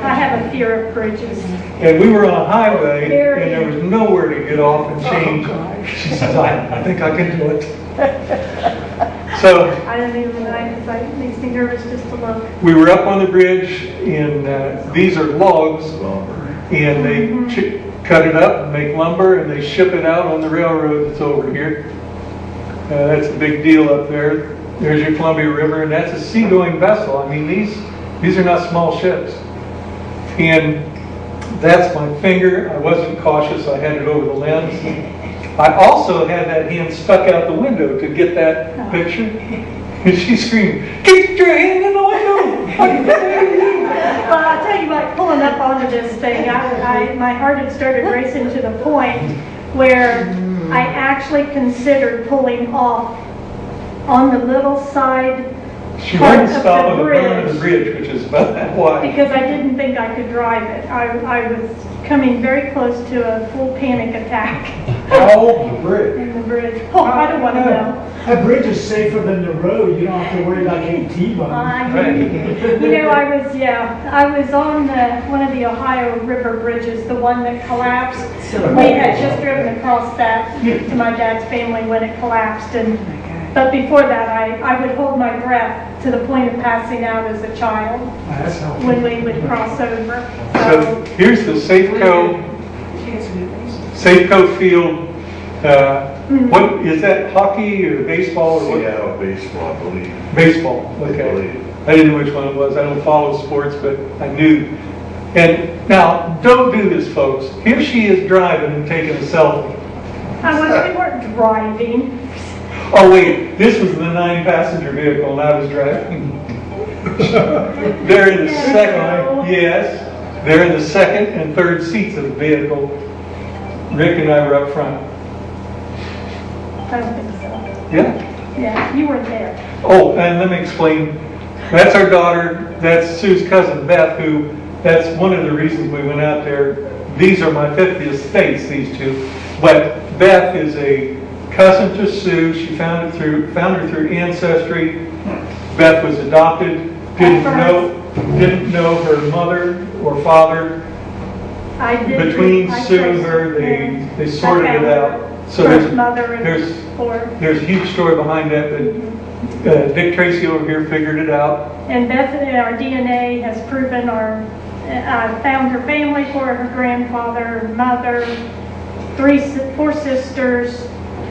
I have a fear of bridges. And we were on a highway, and there was nowhere to get off and change. She says, I think I can do it. So I don't even know, it makes me nervous just to look. we were up on the bridge, and these are logs, and they cut it up and make lumber, and they ship it out on the railroad that's over here. That's a big deal up there. There's your Columbia River, and that's a sea-going vessel. I mean, these are not small ships. And that's my finger. I wasn't cautious. I had it over the lens. I also had that hand stuck out the window to get that picture. And she screamed, "Get your hand in the window!" Well, I'll tell you, like pulling up onto this thing, my heart had started racing to the point where I actually considered pulling off on the little side She part wouldn't of stop on the the front of the bridge bridge, which is about that wide. because I didn't think I could drive it. I was coming very close to a full panic attack How old's the bridge? in the bridge. Oh, I don't want to know. That bridge is safer than the road. You don't have to worry about getting T-boned. You know, I was on one of the Ohio River bridges, the one that collapsed. We had just driven across that to my dad's family when it collapsed, but before that, I would hold my breath to the point of passing out as a child That's helpful. when we would cross over. So here's the Safeco field. What is that? Hockey or baseball or what? Yeah, baseball, I believe. Baseball. I Okay. believe. I didn't know which one it was. I don't follow sports, but I knew. And now, don't do this, folks. Here she is driving and taking a selfie. We weren't driving. Oh wait, this was the 9-passenger vehicle, and I was driving. They're in the second. Yes, they're in the second and third seats of the vehicle. Rick and I were up front. I don't think so. Yeah. Yeah, you weren't there. Oh, and let me explain. That's our daughter. That's Sue's cousin Beth, who, that's one of the reasons we went out there. These are my 50th states, these two. But Beth is a cousin to Sue. She found her through Ancestry. Beth was adopted. Didn't know her mother or father. I did. Between I Sue and traced her, her. they sorted I it found out. her So birth mother and four. there's a huge story behind that, but Dick Tracy over here figured it out. And Bethany, our DNA has proven found her family for her grandfather, her mother, four sisters,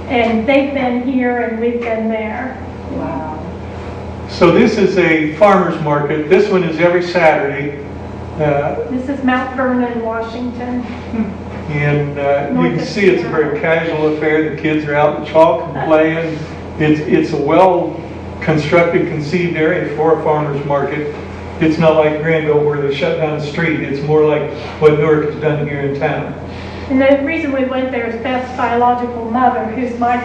and they've been here and we've been there. Wow. So this is a farmer's market. This one is every Saturday. This is Mount Vernon, Washington. And you can see it's a very casual affair. The kids are out in the chalk and playing. It's a well-constructed, conceived area for a farmer's market. It's not like Granville where they shut down the street. It's more like what Newark has done here in town. And the reason we went there is Beth's biological mother, who's my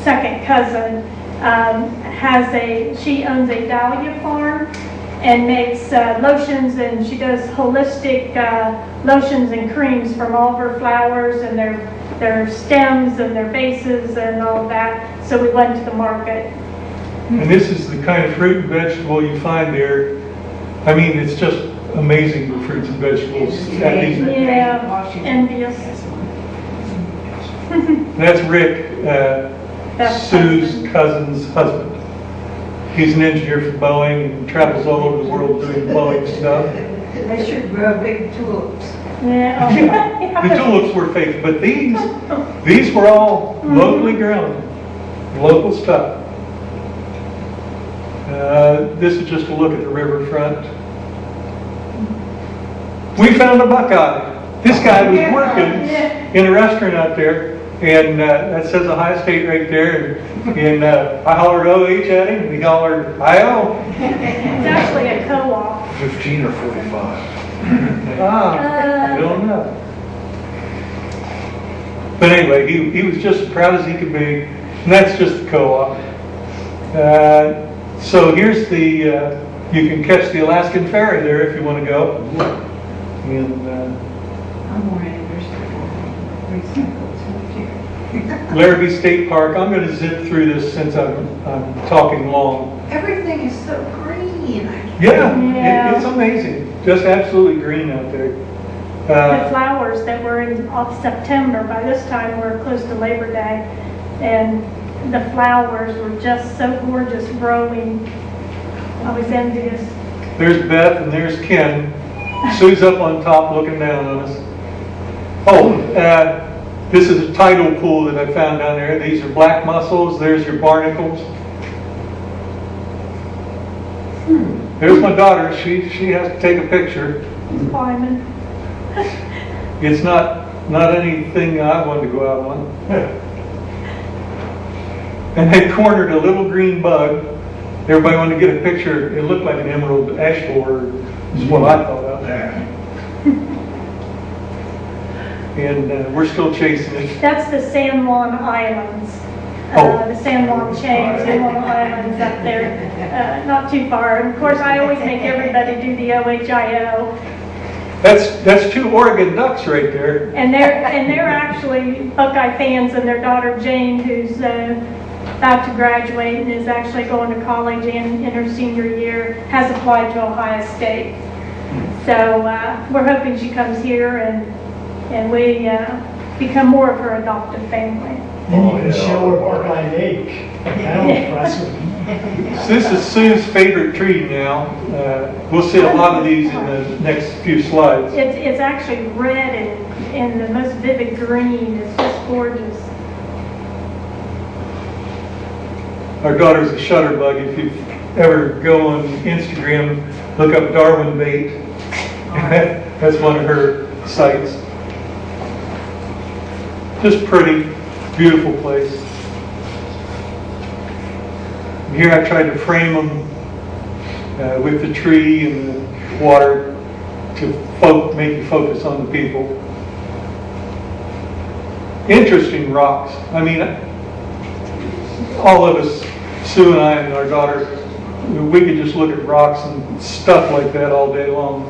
second cousin, she owns a dahlia farm and makes lotions, and she does holistic lotions and creams from all of her flowers and their stems and their bases and all that. So we went to the market. And this is the kind of fruit and vegetable you find there. I mean, it's just amazing, the fruits and vegetables at these. Yeah, envious. That's Rick, Sue's cousin's husband. He's an engineer for Boeing and travels all over the world doing Boeing stuff. They should grow big tulips. Yeah. The tulips were fake, but these were all locally grown, local stuff. This is just a look at the riverfront. We found a buckeye. This guy was working in a restaurant out there, and that says Ohio State right there. And I hollered OH at him, and he hollered IO. It's actually a co-op. 15 or 45. I don't know. But anyway, he was just as proud as he could be, and that's just the co-op. So here's the, you can catch the Alaskan Ferry there if you want to go. And I'm more interested in recycled cemetery. Larrabee State Park. I'm going to zip through this since I'm talking long. Everything is so green. Yeah, Yeah. it's amazing. Just absolutely green out there. The flowers that were in September, by this time we're close to Labor Day, and the flowers were just so gorgeous growing. I was envious. There's Beth and there's Ken. Sue's up on top looking down on us. Oh, this is a tidal pool that I found down there. These are black mussels. There's your barnacles. There's my daughter. She has to take a picture. Climbing. It's not anything I wanted to go out on. And they cornered a little green bug. Everybody wanted to get a picture. It looked like an emerald ash borer, is what I thought of. And we're still chasing it. That's the San Juan Islands. Oh. The San Juan chain, San Juan Islands up there, not too far. And of course, I always make everybody do the OHIO. That's 2 Oregon ducks right there. And they're actually Buckeye fans, and their daughter Jane, who's about to graduate and is actually going to college in her senior year, has applied to Ohio State. So we're hoping she comes here and we become more of her adoptive family. Then you can show her Buckeye Lake. That'll impress her. So this is Sue's favorite tree now. We'll see a lot of these in the next few slides. It's actually red and the most vivid green. It's just gorgeous. Our daughter's a shutterbug. If you ever go on Instagram, look up Darwin Bait. That's one of her sites. Just pretty, beautiful place. Here I tried to frame them with the tree and the water to make you focus on the people. Interesting rocks. I mean, all of us, Sue and I and our daughter, we could just look at rocks and stuff like that all day long.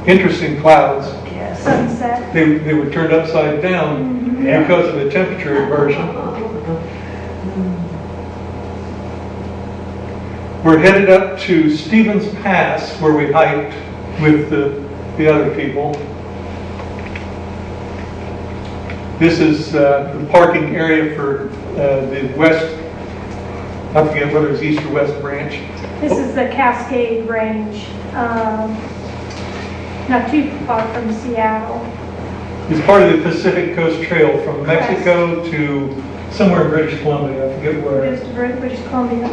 Interesting clouds. Sunset. They were turned upside down because of the temperature inversion. We're headed up to Stevens Pass, where we hiked with the other people. This is the parking area for the west, I forget whether it's east or west branch. This is the Cascade Range, not too far from Seattle. It's part of the Pacific Coast Trail from Mexico to somewhere in British Columbia, I forget where. It is to British Columbia.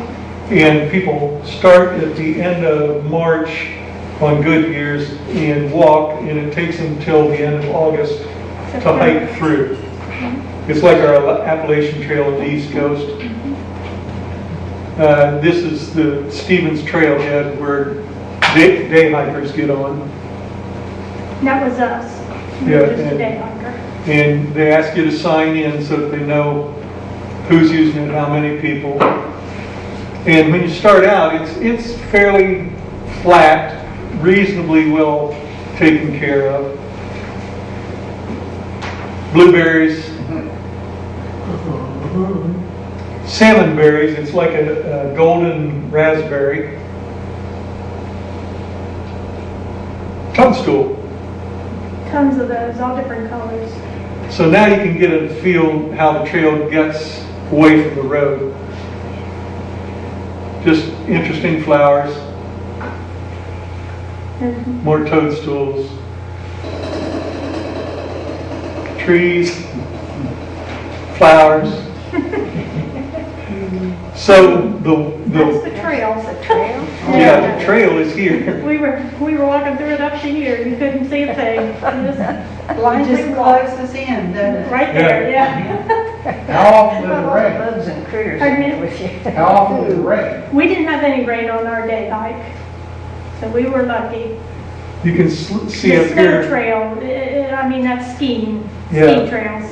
And people start at the end of March on good years and walk, and it takes them till the end of August to hike through. It's like our Appalachian Trail on the East Coast. This is the Stevens Trailhead where day hikers get on. That was us. We Yeah, were just a and- day hiker. And they ask you to sign in so that they know who's using it, how many people. And when you start out, it's fairly flat, reasonably well taken care of. Blueberries, salmon berries, it's like a golden raspberry. Toadstool. Tons of those, all different colors. So now you can get a feel how the trail gets away from the road. Just interesting flowers, more toadstools, trees, flowers. So That's the trail. yeah, the trail is here. We were walking through it up to here. You couldn't see a thing. It just closes in, doesn't it? Right there, yeah. How often does it rain? Bugs and critters Pardon in me? with you. How often does it rain? We didn't have any rain on our day hike, so we were lucky. You can see The up snow here. trail, I mean, that's skiing, Yeah. ski trails.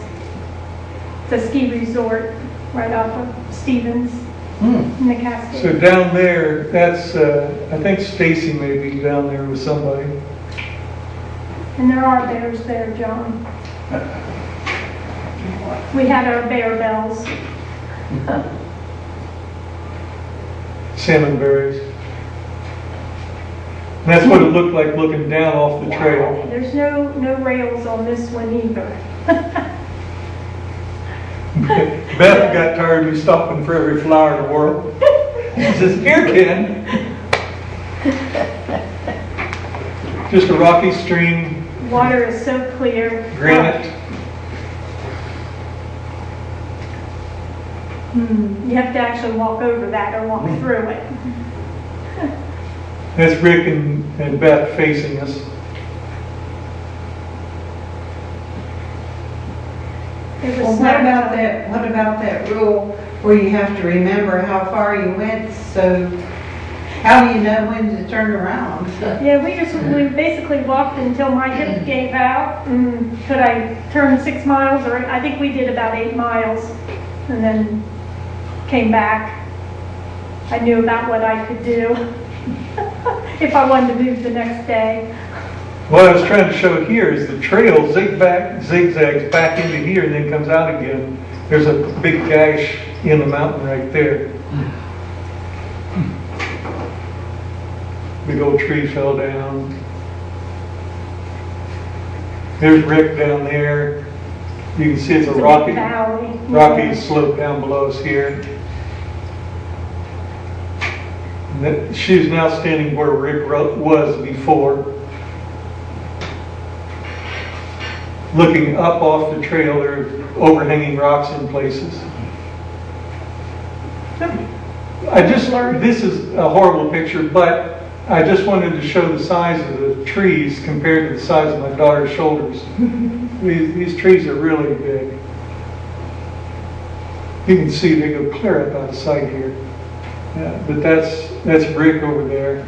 It's a ski resort right off of Stevens in the So Cascades. down there, that's I think Stacy may be down there with somebody. And there are bears there, John. We had our bear bells. Salmon berries. And that's what it looked like looking down off the trail. There's no rails on this one either. Beth got tired of me stopping for every flower in the world. She says, "Here, Ken." Just a rocky stream, Water is so clear. granite. You have to actually walk over that or walk through it. That's Rick and Beth facing us. It Well, was what about that rule where you have to remember how far you went, so how do you know when to turn around? Yeah, we basically walked until my hip gave out. Could I turn 6 miles? Or I think we did about 8 miles and then came back. I knew about what I could do if I wanted to move the next day. What I was trying to show here is the trail zigzags back into here and then comes out again. There's a big gash in the mountain right there. Big old tree fell down. There's Rick down there. You can see it's a It's a rocky valley. slope down below us here. And she's now standing where Rick was before. Looking up off the trail, there are overhanging rocks in places. This is a horrible picture, but I just wanted to show the size of the trees compared to the size of my daughter's shoulders. These trees are really big. You can see they go clear up out of sight here. Yeah, but that's Rick over there.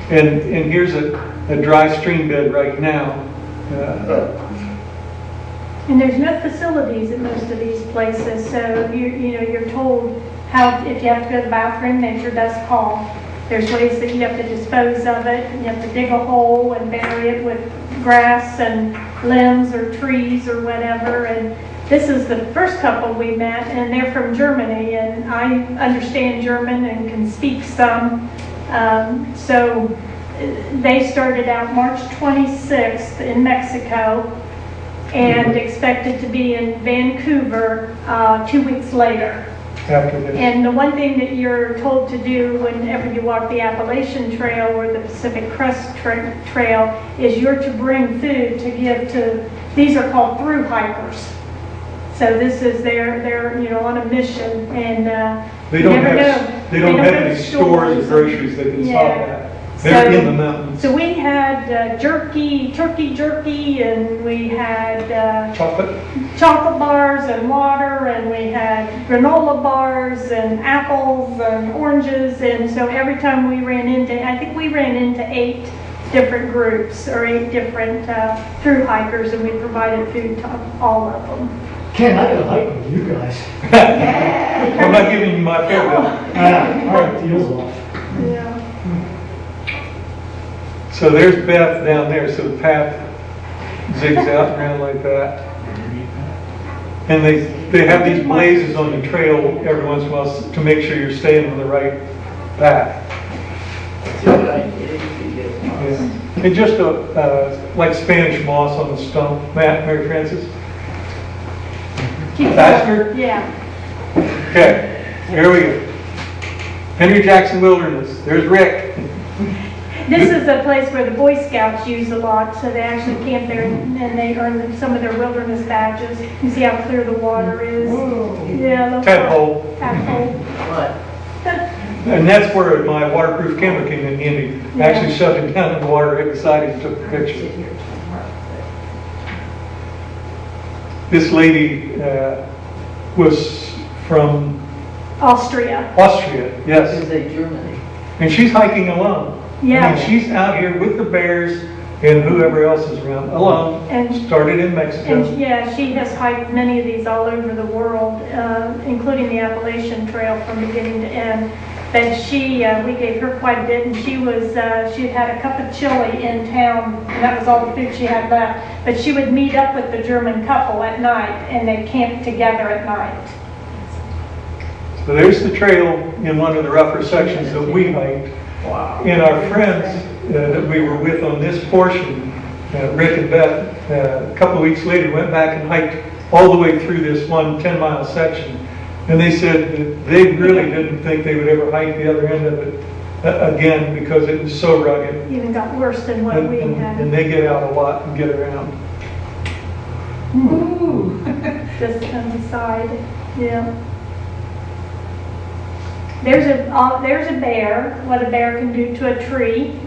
And here's a dry stream bed right now. And there's no facilities at most of these places, so you're told how, if you have to go to the bathroom, nature does call. There's ways that you have to dispose of it. You have to dig a hole and bury it with grass and limbs or trees or whatever. And this is the first couple we met, and they're from Germany, and I understand German and can speak some. So they started out March 26th in Mexico and expected to be in Vancouver 2 weeks later. After this. And the one thing that you're told to do whenever you walk the Appalachian Trail or the Pacific Crest Trail is you're to bring food to give to, these are called through hikers. So this is they're on a mission, and They don't have any stores or groceries they can stop at. They're in the mountains. So we had turkey jerky, and we had chocolate bars and water, and we had granola bars and apples and oranges. And so every time we ran into, I think we ran into 8 different groups or 8 different through hikers, and we provided food to all of them. Ken, I gotta hike with you guys. I'm not giving you my fare bill. All right, deal's off. Yeah. So there's Beth down there, so the path zigs out around like that. And they have these blazes on the trail every once in a while to make sure you're staying on the right path. Yeah. And just like Spanish moss on the stump. Mary Frances? Faster? Yeah. Okay, here we go. Henry Jackson Wilderness. There's Rick. This is a place where the Boy Scouts use a lot, so they actually camp there and they earn some of their wilderness badges. You see how clear the water is? Yeah. Tadpole. Tadpole. And that's where my waterproof camera came in handy. I actually shoved it down in the water right beside it and took the picture. This lady was from Austria. Austria, yes. Germany. And she's hiking alone. Yeah. I mean, she's out here with the bears and whoever else is around, alone. And started in Mexico. And yeah, she has hiked many of these all over the world, including the Appalachian Trail from beginning to end. But we gave her quite a bit, and she had a cup of chili in town, and that was all the food she had left. But she would meet up with the German couple at night, and they'd camp together at night. So there's the trail in one of the rougher sections that we hiked. Wow. And our friends that we were with on this portion, Rick and Beth, a couple of weeks later went back and hiked all the way through this one 10-mile section. And they said that they really didn't think they would ever hike the other end of it again because it was so rugged. Even got worse than what we had. And they get out a lot and get around. Ooh. Just on the side, yeah. There's a bear, what a bear can do to a tree.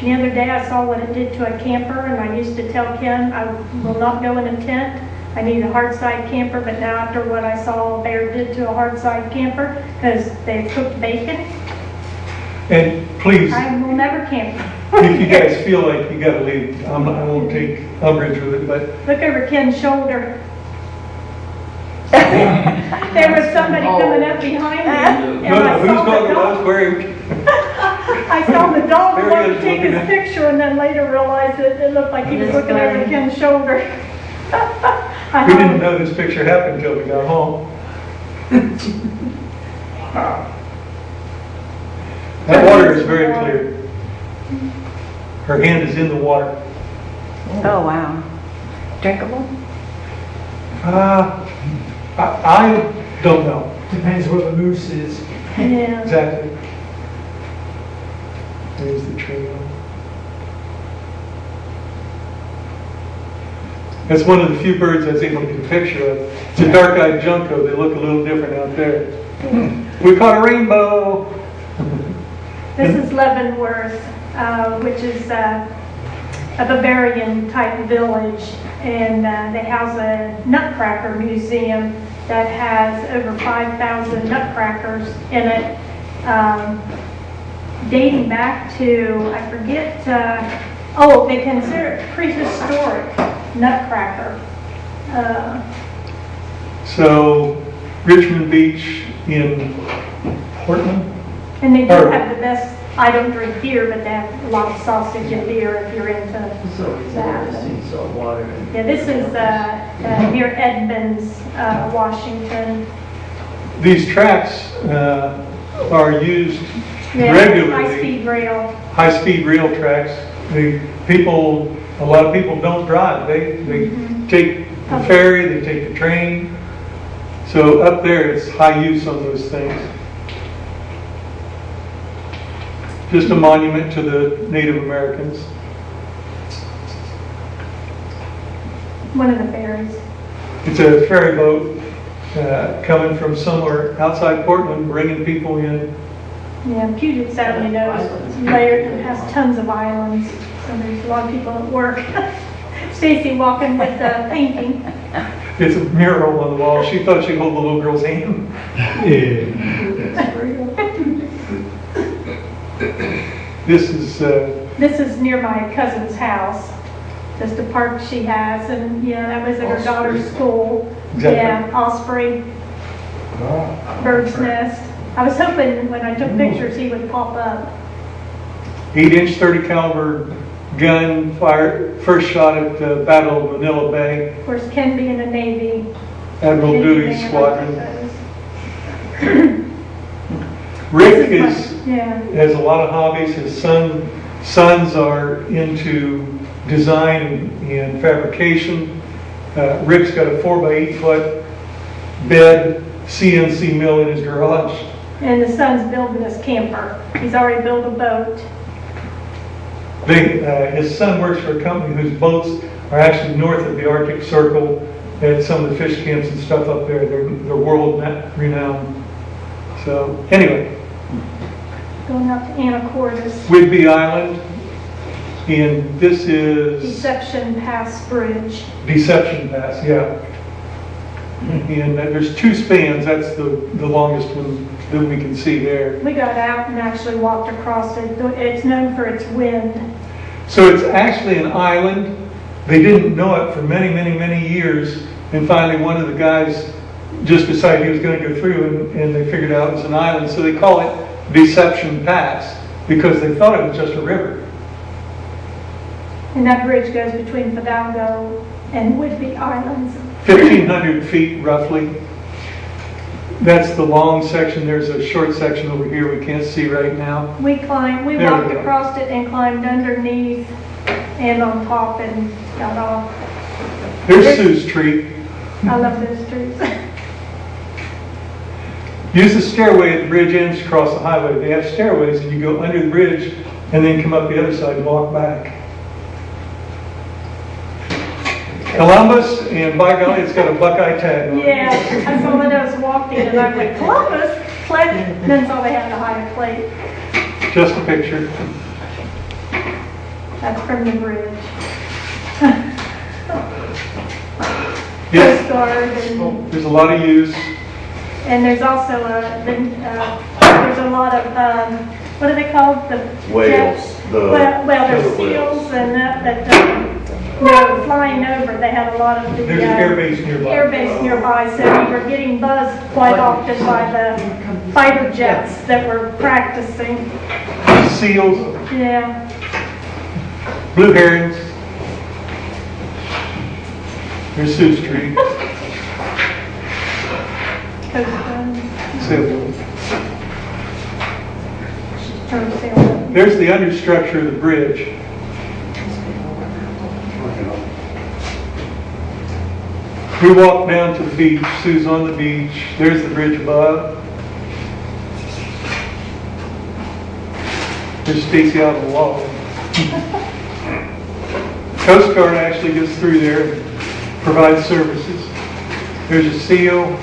The other day I saw what it did to a camper, and I used to tell Ken I will not go in a tent. I need a hard side camper, but now after what I saw a bear did to a hard side camper, because they cooked bacon, And please, I will never camp. if you guys feel like you gotta leave, I won't take umbrage with it, but Look over Ken's shoulder. There was somebody coming up behind me. And no, I whose saw the dog it was, dog. where, I saw the dog There he want is to take looking his at- picture, and then later realized that it looked like he was looking over Ken's shoulder. we didn't know this picture happened until we got home. That water is very clear. Her hand is in the water. Oh, wow. Drinkable? I don't know Depends where the moose is. Yeah. exactly. There's the trail. That's one of the few birds I was able to get a picture of. It's a dark-eyed junco. They look a little different out there. We caught a rainbow. This is Leavenworth, which is a Bavarian type village, and they house a nutcracker museum that has over 5,000 nutcrackers in it, dating back to, I forget, they consider it prehistoric nutcracker. So, Richmond Beach in Portland. And they do have the best, I don't drink beer, but they have a lot of sausage and beer if you're into that. Yeah, this is near Edmonds, Washington. These tracks are used Yeah, regularly. high-speed rail. High-speed rail tracks. A lot of people don't drive. They take the ferry, they take the train. So up there, it's high use on those things. Just a monument to the Native Americans. One of the ferries. It's a ferry boat coming from somewhere outside Portland, bringing people in. Yeah, Puget Sound, is layered and has tons of islands. So there's a lot of people at work. Stacy walking with a painting. It's a mural on the wall. She thought she'd hold the little girl's hand. This is near my cousin's house. Just a park she has, and yeah, that was at her daughter's school. Exactly. Yeah, Osprey, bird's nest. I was hoping when I took pictures he would pop up. 8-inch 30 caliber gun fired, first shot at the Battle of Manila Bay, Of course, Ken being a Navy. Admiral Navy Dewey man, Squadron. I Rick suppose. Yeah. has a lot of hobbies. His sons are into design and fabrication. Rick's got a 4x8 foot bed CNC mill in his garage. And the son's building this camper. He's already built a boat. His son works for a company whose boats are actually north of the Arctic Circle at some of the fish camps and stuff up there. They're world renowned. So anyway, Going out to Anacortes. Whidbey Island, and this is Deception Pass Bridge. Deception Pass, yeah. And there's 2 spans. That's the longest one that we can see there. We got out and actually walked across it. It's known for its wind. So it's actually an island. They didn't know it for many, many, many years. And finally one of the guys just decided he was going to go through, and they figured out it was an island, so they call it Deception Pass, because they thought it was just a river. And that bridge goes between Fidalgo and Whidbey Islands. 1,500 feet roughly. That's the long section. There's a short section over here we can't see right now. We There we walked go. across it and climbed underneath and on top and got off. There's Sue's Tree. I love those trees. Use the stairway at the bridge ends across the highway. They have stairways, and you go under the bridge and then come up the other side and walk back. Columbus, and by golly, it's got a Buckeye tag on it. Yeah, I saw that I was walking and I went, Columbus, click, and then saw they had a higher plate. Just a picture. That's from the bridge. Yes, Coast Guard and, there's a lot of use. and there's also there's a lot of, what are they called? The Whales, the Well, there's killer whales. seals and that were flying over. They had a lot of the There's an air base nearby. air base nearby, so we were getting buzzed quite often by the fighter jets that were practicing. Seals, Yeah. blue herrings. There's Sue's Tree. Coast Guard, Sailboat. or sailboat. There's the understructure of the bridge. We walk down to the beach. Sue's on the beach. There's the bridge above. There's Stacy out on the wall. Coast Guard actually gets through there and provides services. There's a seal.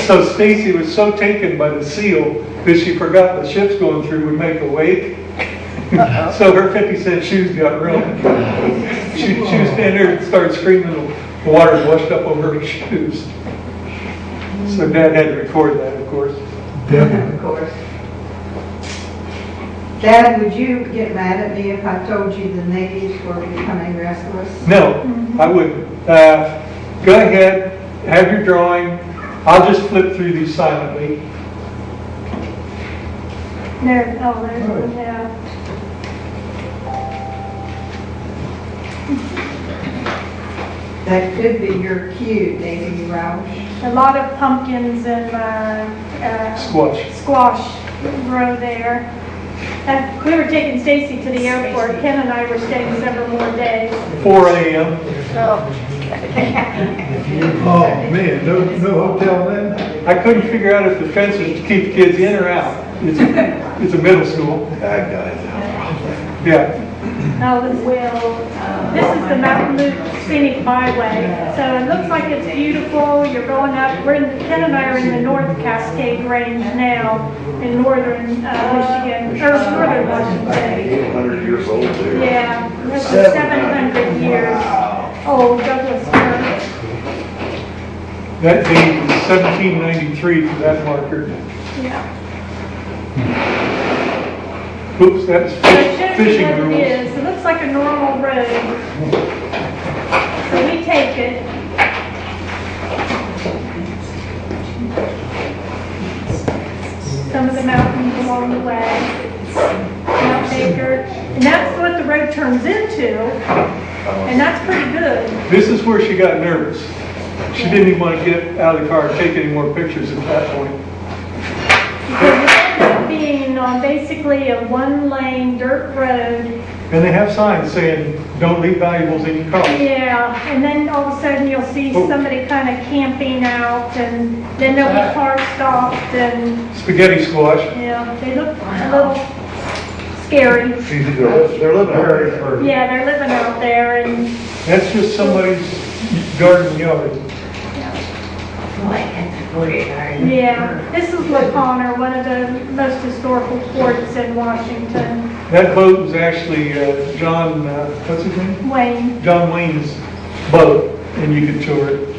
So Stacy was so taken by the seal that she forgot the ships going through would make a wake. So her 50-cent shoes got ruined. She was standing there and started screaming, the water washed up over her shoes. So Dad had to record that, of course. Of course. Dad, would you get mad at me if I told you the natives were becoming restless? No, I wouldn't. Go ahead, have your drawing. I'll just flip through these silently. There's one, yeah. That could be your cue, Davy Roush. A lot of pumpkins and Squash. squash grow there. And we were taking Stacy to the airport. Ken and I were staying several more days. 4 a.m. Oh, man, no hotel then? I couldn't figure out if the fence was to keep kids in or out. It's a middle school. Bad guys out. Yeah. Oh, this is the Mountain Loop Scenic Byway. So it looks like it's beautiful. You're going up. Ken and I are in the North Cascade Range now in northern Michigan, or northern Washington. 100 years old there. Yeah, it's 700 years old Douglas fir. That date is 1793 for that marker. Yeah. Oops, that's So it shows you fishing what it rules. is. It looks like a normal road. So we take it. Some of the mountains along the way. Mount Baker. And that's what the road turns into. And that's pretty good. This is where she got nervous. She didn't even want to get out of the car and take any more pictures at that point. Because it ends up being on basically a one-lane dirt road. And they have signs saying, don't leave valuables in your car. Yeah, and then all of a sudden you'll see somebody kind of camping out, and then there'll be cars stopped, and, Spaghetti squash. yeah, they look a little scary. They're living out there. Yeah, they're living out there, and, That's just somebody's garden yard. yeah. This is La Conner, one of the most historical ports in Washington. That boat was actually John, what's his name? Wayne. John Wayne's boat, and you could tour it.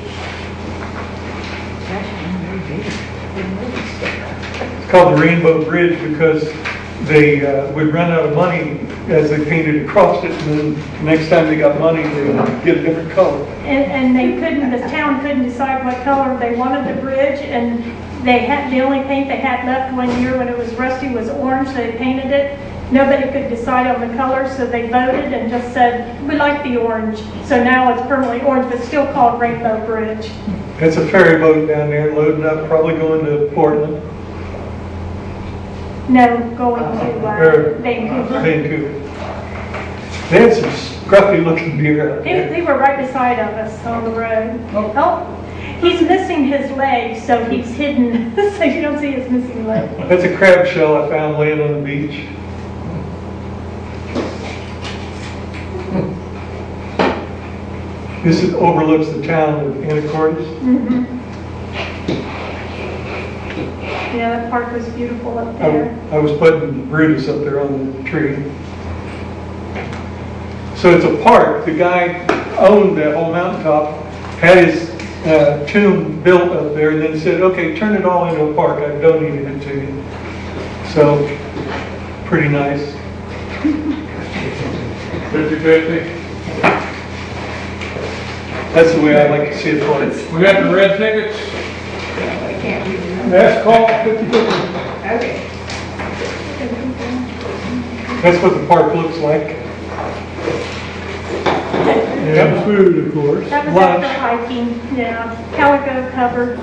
It's called the Rainbow Bridge because they would run out of money as they painted across it, and then next time they got money, they would get a different color. And they couldn't, the town couldn't decide what color they wanted the bridge, and they had, the only paint they had left one year when it was rusty was orange, so they painted it. Nobody could decide on the color, so they voted and just said, we like the orange. So now it's permanently orange, but still called Rainbow Bridge. It's a ferry boat down there loading up, probably going to Portland No, going to or Vancouver. Vancouver. They had some scruffy looking deer out there. They were right beside of us on the road. Oh, he's missing his leg, so he's hidden, so you don't see his missing leg. That's a crab shell I found laying on the beach. This overlooks the town of Anacortes. Yeah, that park was beautiful up there. I was putting Brutus up there on the tree. So it's a park. The guy owned that whole mountaintop, had his tomb built up there, and then said, okay, turn it all into a park. I donated it to you. So, pretty nice. 50-50. That's the way I like to see it parked. We got the red tickets. Last call, 50/50. Okay. That's what the park looks like. That was food, of course. That was Lunch. after hiking, yeah. Calico covered,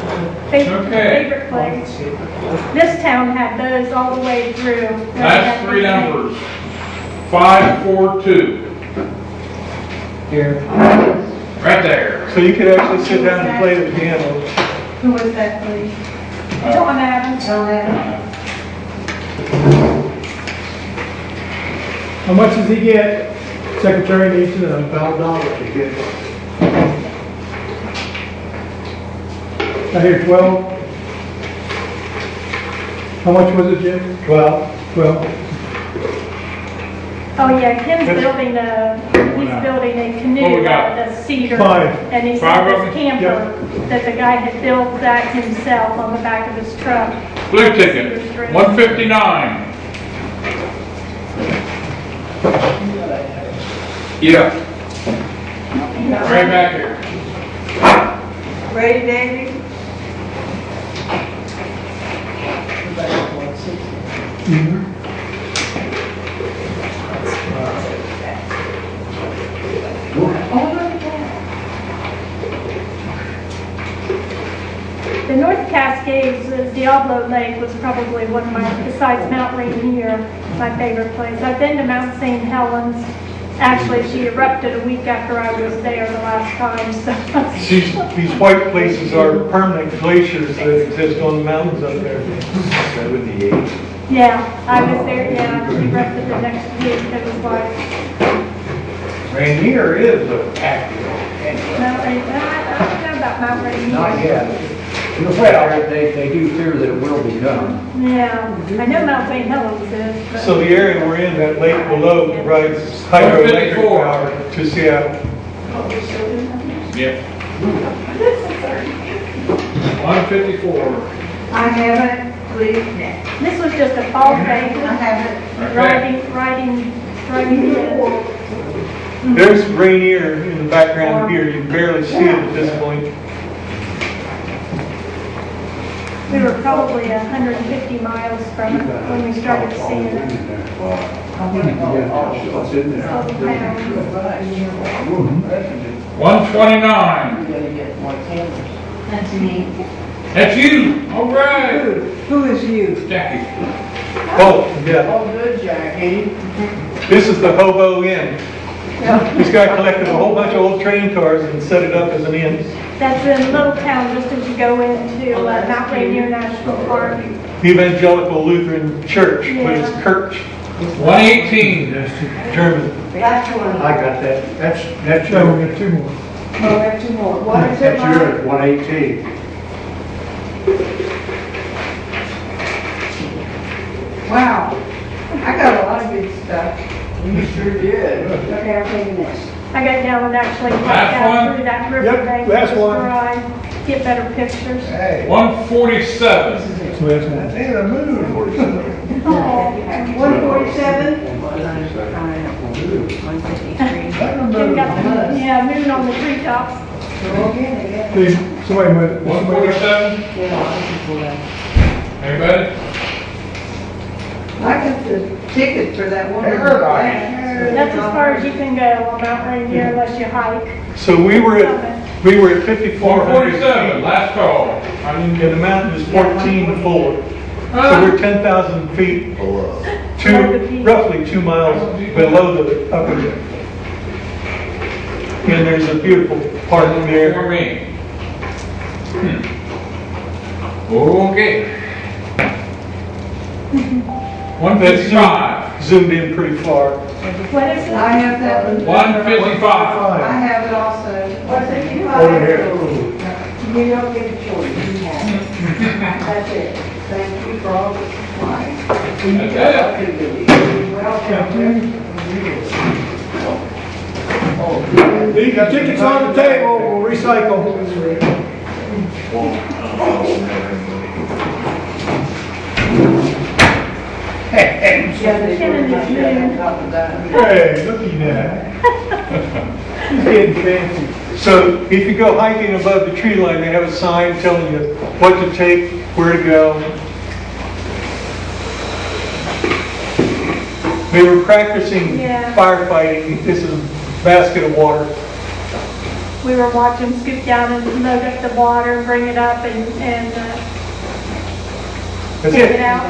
favorite, Okay. favorite place. This town had those all the way through. Last three numbers. 542. Here. Right there. So you could actually sit down and play the piano. Who was that, please? John Adams. John Adams. How much does he get? Secretary needs to know. $12 to get I hear 12. How much was it, Jim? 12. 12. Oh, yeah, Ken's building he's building a What we canoe got? out of cedar. 5. And he Five said of this them? camper, that the guy had built that himself on the back of his truck. Blue ticket. 159. Yeah. Right back here. Ready, Davey? The North Cascades, Diablo Lake was probably one of my, besides Mount Rainier, my favorite place. I've been to Mount St. Helens. Actually, she erupted a week after I was there the last time, so. These white places are permanent glaciers that exist on the mountains up there. 78. Yeah, I was there, yeah, she erupted the next week. It was like, Rainier is a active. Mount Rainier, I don't know about Mount Rainier. Not yet. Well, they do fear that it will become. Yeah, I know Mount St. Helens is, but. So the area we're in, that lake below, provides hydroelectric 154. power to Seattle. Yep. 154. I have it, please, next. This was just a fall I thing, have it. riding in. There's Rainier in the background here. You can barely see it at this point. We were probably 150 miles from it when we started seeing it. What's in there? 129. That's me. That's you. All right. Who is you? Jackie. Oh, yeah. Oh, good, Jackie. This is the Hobo Inn. This guy collected a whole bunch of old train cars and set it up as an inn. That's in Little Town, just as you go into Mount Rainier National Park. The Evangelical Lutheran Church, but it's Kirch, 118. German. That's one. I got that. That's So we yours. got 2 more. Oh, that's 2 more. What is it, That's Mike? yours, 118. Wow. I got a lot of good stuff. You sure did. Okay, I'm taking this. I got down and actually walked Last out one? through that river Yep, bank last one. where I get better pictures. Hey. 147. So that's one. Ain't a moon. 147? 153. Jim got the, yeah, moon on the treetops. Please, somebody might. 147? Anybody? I got the ticket for that one. Paradise. That's as far as you can go on Mount Rainier unless you hike. So we were at 5,400 147, feet, last call. and the mountain is 14 forward. So we're 10,000 feet, roughly 2 miles below the upper deck. And there's a beautiful park For there. me. Okay. 155. Zoomed in pretty far. What is it? I have that one. 155. I have it also. What's it? Over here. You don't get a choice, you have it. That's it. Thank you for all the supplies. That's it. Leave your tickets on the table, we'll recycle. Hey, look at that. He's getting fancy. So if you go hiking above the tree line, they have a sign telling you what to take, where to go. They were practicing Yeah. firefighting. This is a basket of water. We were watching them scoop down and load up the water, bring it up and That's take it it. out.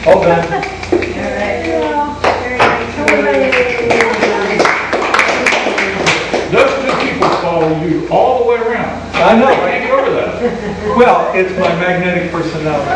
All done. Those people follow you all the way around. I know. I can't get over that. Well, it's my magnetic personality.